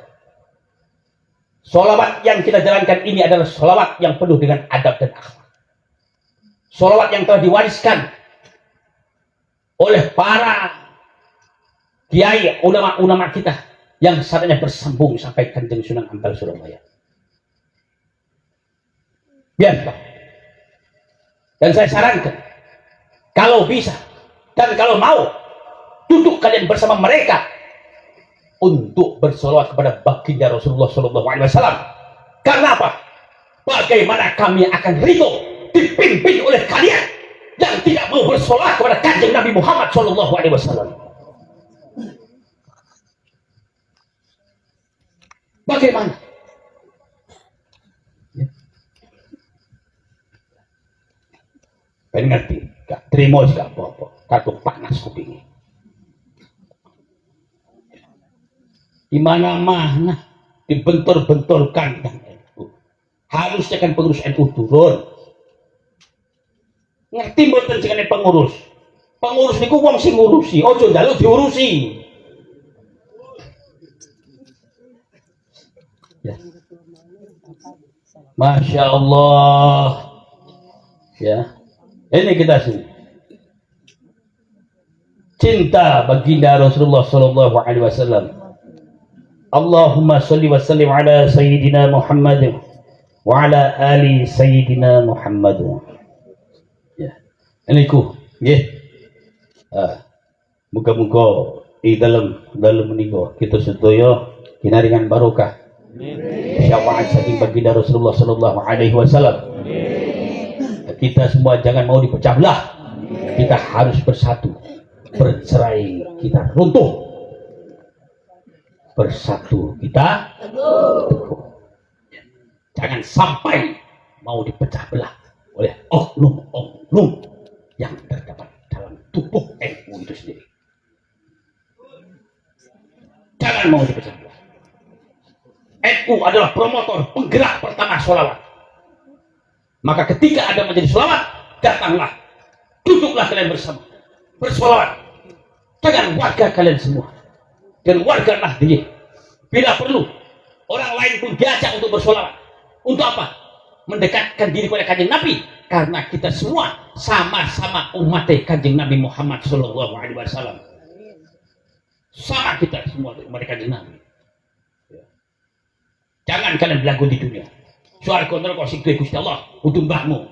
solawat yang kita jalankan ini adalah solawat yang penuh dengan adab dan akhlak. Solawat yang telah diwariskan oleh para kiai, ulama-ulama kita yang saatnya bersambung sampai Kanjeng Sunan Ampel Surabaya. Biarlah. Dan saya sarankan, kalau bisa dan kalau mau, duduk kalian bersama mereka untuk bersolawat kepada baginda Rasulullah SAW. Karena apa? Bagaimana kami akan ridho dipimpin oleh kalian yang tidak mau bersolawat kepada kanjeng Nabi Muhammad SAW? Bagaimana? Pengen ngerti, gak terima juga apa-apa, kartu panas kupingnya. Di mana-mana dibentur-benturkan dengan NU. Harusnya kan pengurus NU turun. Ngerti mboten jenenge pengurus? Pengurus niku wong sing ngurusi, ojo njaluk diurusi. Ya. Masya Allah. Ya. Ini kita sini. Cinta baginda Rasulullah SAW. Allahumma salli wa sallim ala Sayyidina Muhammad wa ala ali Sayyidina Muhammad. Ya. Ini ku, nggih. Muga-muga di dalam menika kita sedaya kinaringan barokah. Syafaat saking baginda Rasulullah SAW. Kita semua jangan mau dipecah belah. Kita harus bersatu. Bercerai kita runtuh. Bersatu kita teguh. Jangan sampai mau dipecah belah oleh oknum-oknum yang terdapat dalam tubuh NU itu sendiri. Jangan mau dipecah belah. NU adalah promotor penggerak pertama sholawat. Maka ketika ada menjadi sholawat, datanglah, duduklah kalian bersama, bersholawat dengan warga kalian semua. Dan warga Nahdliyin, bila perlu orang lain pun diajak untuk bersolawat. Untuk apa? Mendekatkan diri kepada kanjeng Nabi, karena kita semua sama-sama umat kanjeng Nabi Muhammad SAW. Sama kita semua umat kanjeng Nabi. Jangan kalian belagu di dunia. Suara kontrol kau sing Gusti Allah untuk mbahmu.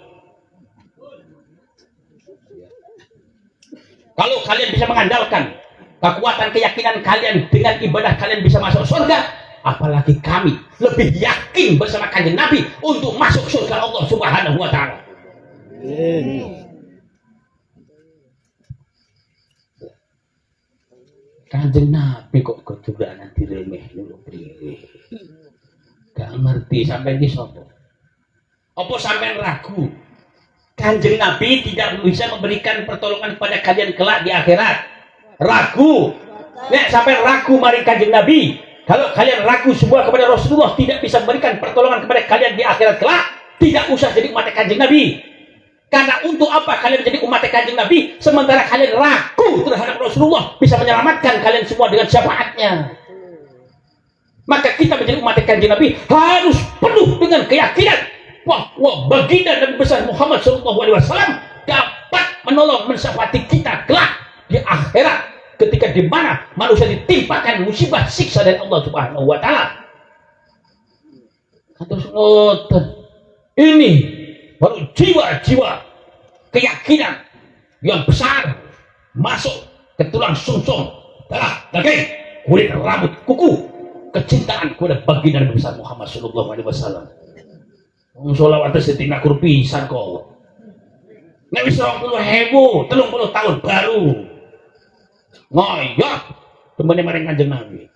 Kalau kalian bisa mengandalkan kekuatan keyakinan kalian dengan ibadah kalian bisa masuk surga, apalagi kami lebih yakin bersama kanjeng Nabi untuk masuk surga Allah Subhanahu wa Ta'ala. Kanjeng Nabi kok keturunan diremeh lho priwe. Gak ngerti sampai di sapa. Apa sampean ragu? Kanjeng Nabi tidak bisa memberikan pertolongan kepada kalian kelak di akhirat. Ragu. Nek sampai ragu mari Kanjeng Nabi. Kalau kalian ragu semua kepada Rasulullah tidak bisa memberikan pertolongan kepada kalian di akhirat kelak, tidak usah jadi umat Kanjeng Nabi. Karena untuk apa kalian menjadi umat Kanjeng Nabi sementara kalian ragu terhadap Rasulullah bisa menyelamatkan kalian semua dengan syafaatnya. Maka kita menjadi umat Kanjeng Nabi harus penuh dengan keyakinan bahwa baginda Nabi besar Muhammad SAW dapat menolong mensyafaati kita kelak di akhirat ketika di mana manusia ditimpakan musibah siksa dari Allah Subhanahu wa taala. Kados ngoten. Ini baru jiwa-jiwa keyakinan yang besar masuk ke tulang sumsum darah daging kulit rambut kuku kecintaan kepada baginda Nabi besar Muhammad sallallahu alaihi wasallam. Wong selawat setina kur pisan kok. Nek wis 20.000, 30 tahun baru. Ngoyok temene maring Kanjeng Nabi.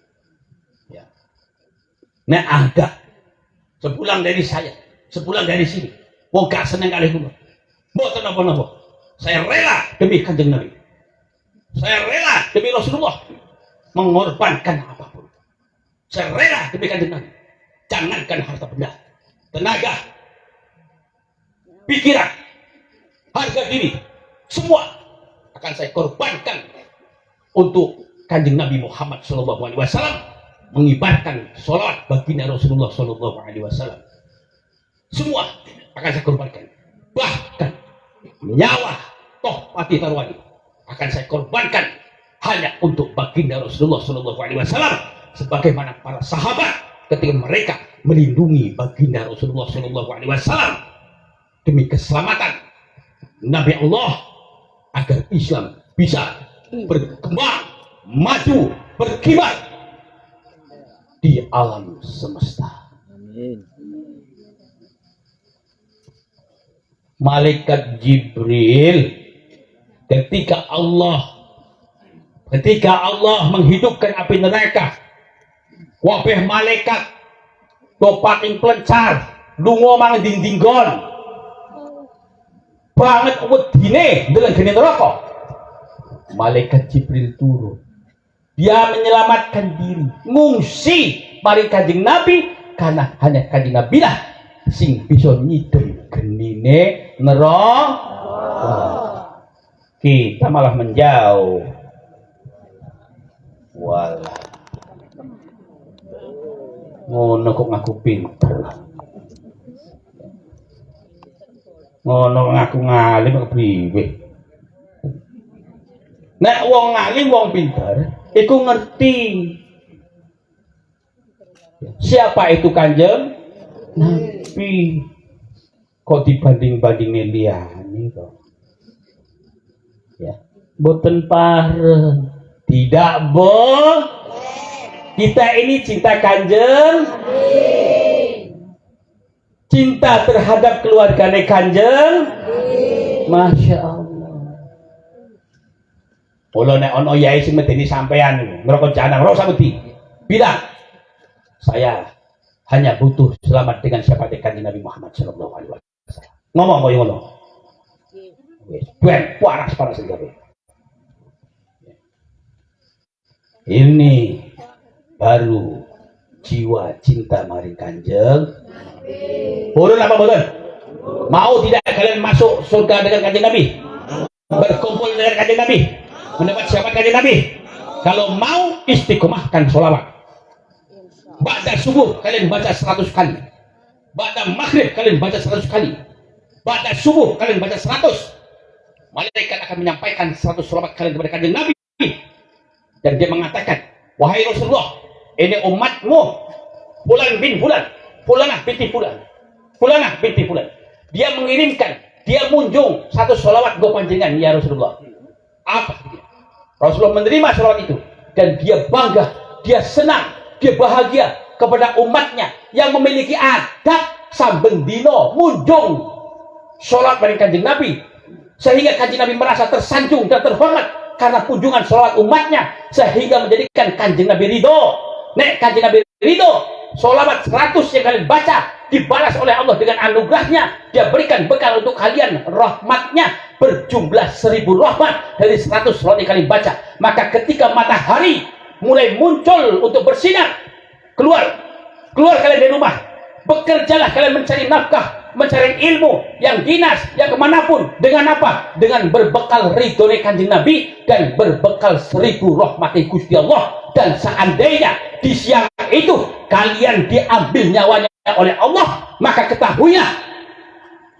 Ya. Nek ada sepulang dari saya, sepulang dari sini, wong gak seneng kali kula. Mboten napa-napa. Saya rela demi Kanjeng Nabi. Saya rela demi Rasulullah mengorbankan apapun. Saya rela demi Kanjeng Nabi. Jangankan harta benda, tenaga, pikiran, harga diri, semua akan saya korbankan untuk Kanjeng Nabi Muhammad SAW mengibarkan sholawat baginda Rasulullah SAW. Semua akan saya korbankan. Bahkan nyawa toh mati taruhan akan saya korbankan hanya untuk baginda Rasulullah SAW. Sebagaimana para sahabat ketika mereka melindungi baginda Rasulullah SAW demi keselamatan Nabi Allah agar Islam bisa berkembang, maju, berkibar di alam semesta. Amin. Malaikat Jibril ketika Allah menghidupkan api neraka, wabeh malaikat topating pelencar lunga mang dindinggon banget wedine dengan geni neraka. Malaikat Jibril turun, dia menyelamatkan diri, ngungsi mari Kanjeng Nabi karena hanya Kanjeng Nabi lah sing bisa nyidul genine neraka. Kita malah menjauh. Walah. Ngono kok ngaku pinter. Ngono ngaku ngalim kok priwe. Nek wong ngalim wong pinter iku ngerti siapa itu Kanjeng Nabi. Kok dibanding-bandingin liyane kok. Ya, boten pareng. Tidak boleh. Kita ini cinta Kanjeng, cinta terhadap keluarganya Kanjeng. Masya Allah. Kalau nek ono yai sing medeni sampean ngrokok janang ora usah wedi. Bilang saya hanya butuh selamat dengan syafaat Kanjeng Nabi Muhammad sallallahu alaihi wasallam. Ngomong koyo ngono. Wis ben panas-panas gawe. Ini baru jiwa cinta maring Kanjeng Nabi. Boleh apa boleh? Mau tidak kalian masuk surga dengan Kanjeng Nabi? Berkumpul dengan Kanjeng Nabi? Mendapat syafaat Kanjeng Nabi? Kalau mau istiqomahkan sholawat. Ba'da subuh kalian baca 100 kali. Ba'da maghrib kalian baca 100 kali. Ba'da subuh kalian baca 100. Malaikat akan menyampaikan 100 sholawat kalian kepada Kanjeng Nabi. Dan dia mengatakan, wahai Rasulullah, ini umatmu Fulan bin Fulan, Fulanah binti Fulan, Fulanah binti Fulan. Dia mengirimkan, dia munjung 100 sholawat go panjenengan ya Rasulullah. Apa dia? Rasulullah menerima sholawat itu dan dia bangga, dia senang, dia bahagia kepada umatnya yang memiliki adat saben dino munjung sholat bareng Kanjeng Nabi, sehingga Kanjeng Nabi merasa tersanjung dan terhormat karena kunjungan sholawat umatnya sehingga menjadikan Kanjeng Nabi ridho. Nek Kanjeng Nabi ridho, sholawat 100 yang kalian baca dibalas oleh Allah dengan anugerahnya. Dia berikan bekal untuk kalian rahmatnya berjumlah 1000 rahmat dari 100 sholawat yang kalian baca. Maka ketika matahari mulai muncul untuk bersinar, keluar kalian dari rumah, bekerjalah kalian mencari nafkah, mencari ilmu yang dinas, yang kemanapun. Dengan apa? Dengan berbekal ridho Kanjeng Nabi dan berbekal 1000 rahmati Gusti Allah. Dan seandainya di siang itu kalian diambil nyawanya oleh Allah, maka ketahuilah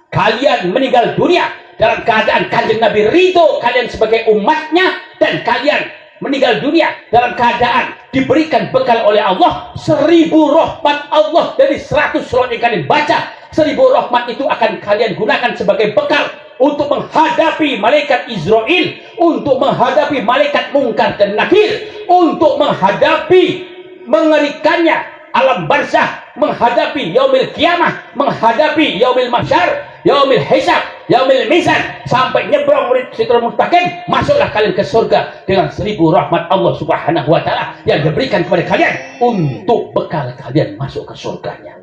kalian meninggal dunia dalam keadaan Kanjeng Nabi ridho kalian sebagai umatnya, dan kalian meninggal dunia dalam keadaan diberikan bekal oleh Allah 1000 rahmat Allah dari 100 surat yang kalian baca. 1000 rahmat itu akan kalian gunakan sebagai bekal untuk menghadapi malaikat Israel, untuk menghadapi malaikat Mungkar dan Nakir, untuk menghadapi mengerikannya alam barzah, menghadapi yaumil kiamah, menghadapi yaumil mahsyar, yaumil hisab, yaumil mizan, sampai nyebrang Sidratul Mustaqim. Masuklah kalian ke surga dengan 1000 rahmat Allah Subhanahu wa taala yang diberikan kepada kalian untuk bekal kalian masuk ke surganya.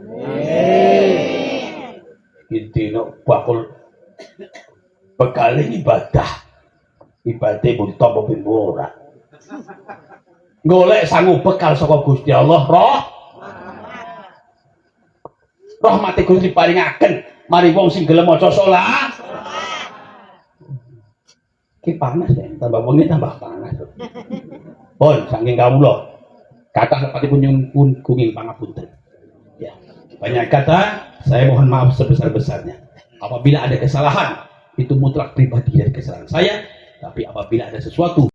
Intino bakul bekal ibadah pun tombol bimbora golek sanggup bekal saka Gusti Allah rahmati Gusti paringaken mari wong sing gelem maca salat. Ki panas ya, tambah wengi tambah panas. Pun saking kawula kata sepatipun nyuwun gunging pangapunten. Ya, banyak kata saya mohon maaf sebesar-besarnya. Apabila ada kesalahan, itu mutlak pribadi dari kesalahan saya. Tapi apabila ada sesuatu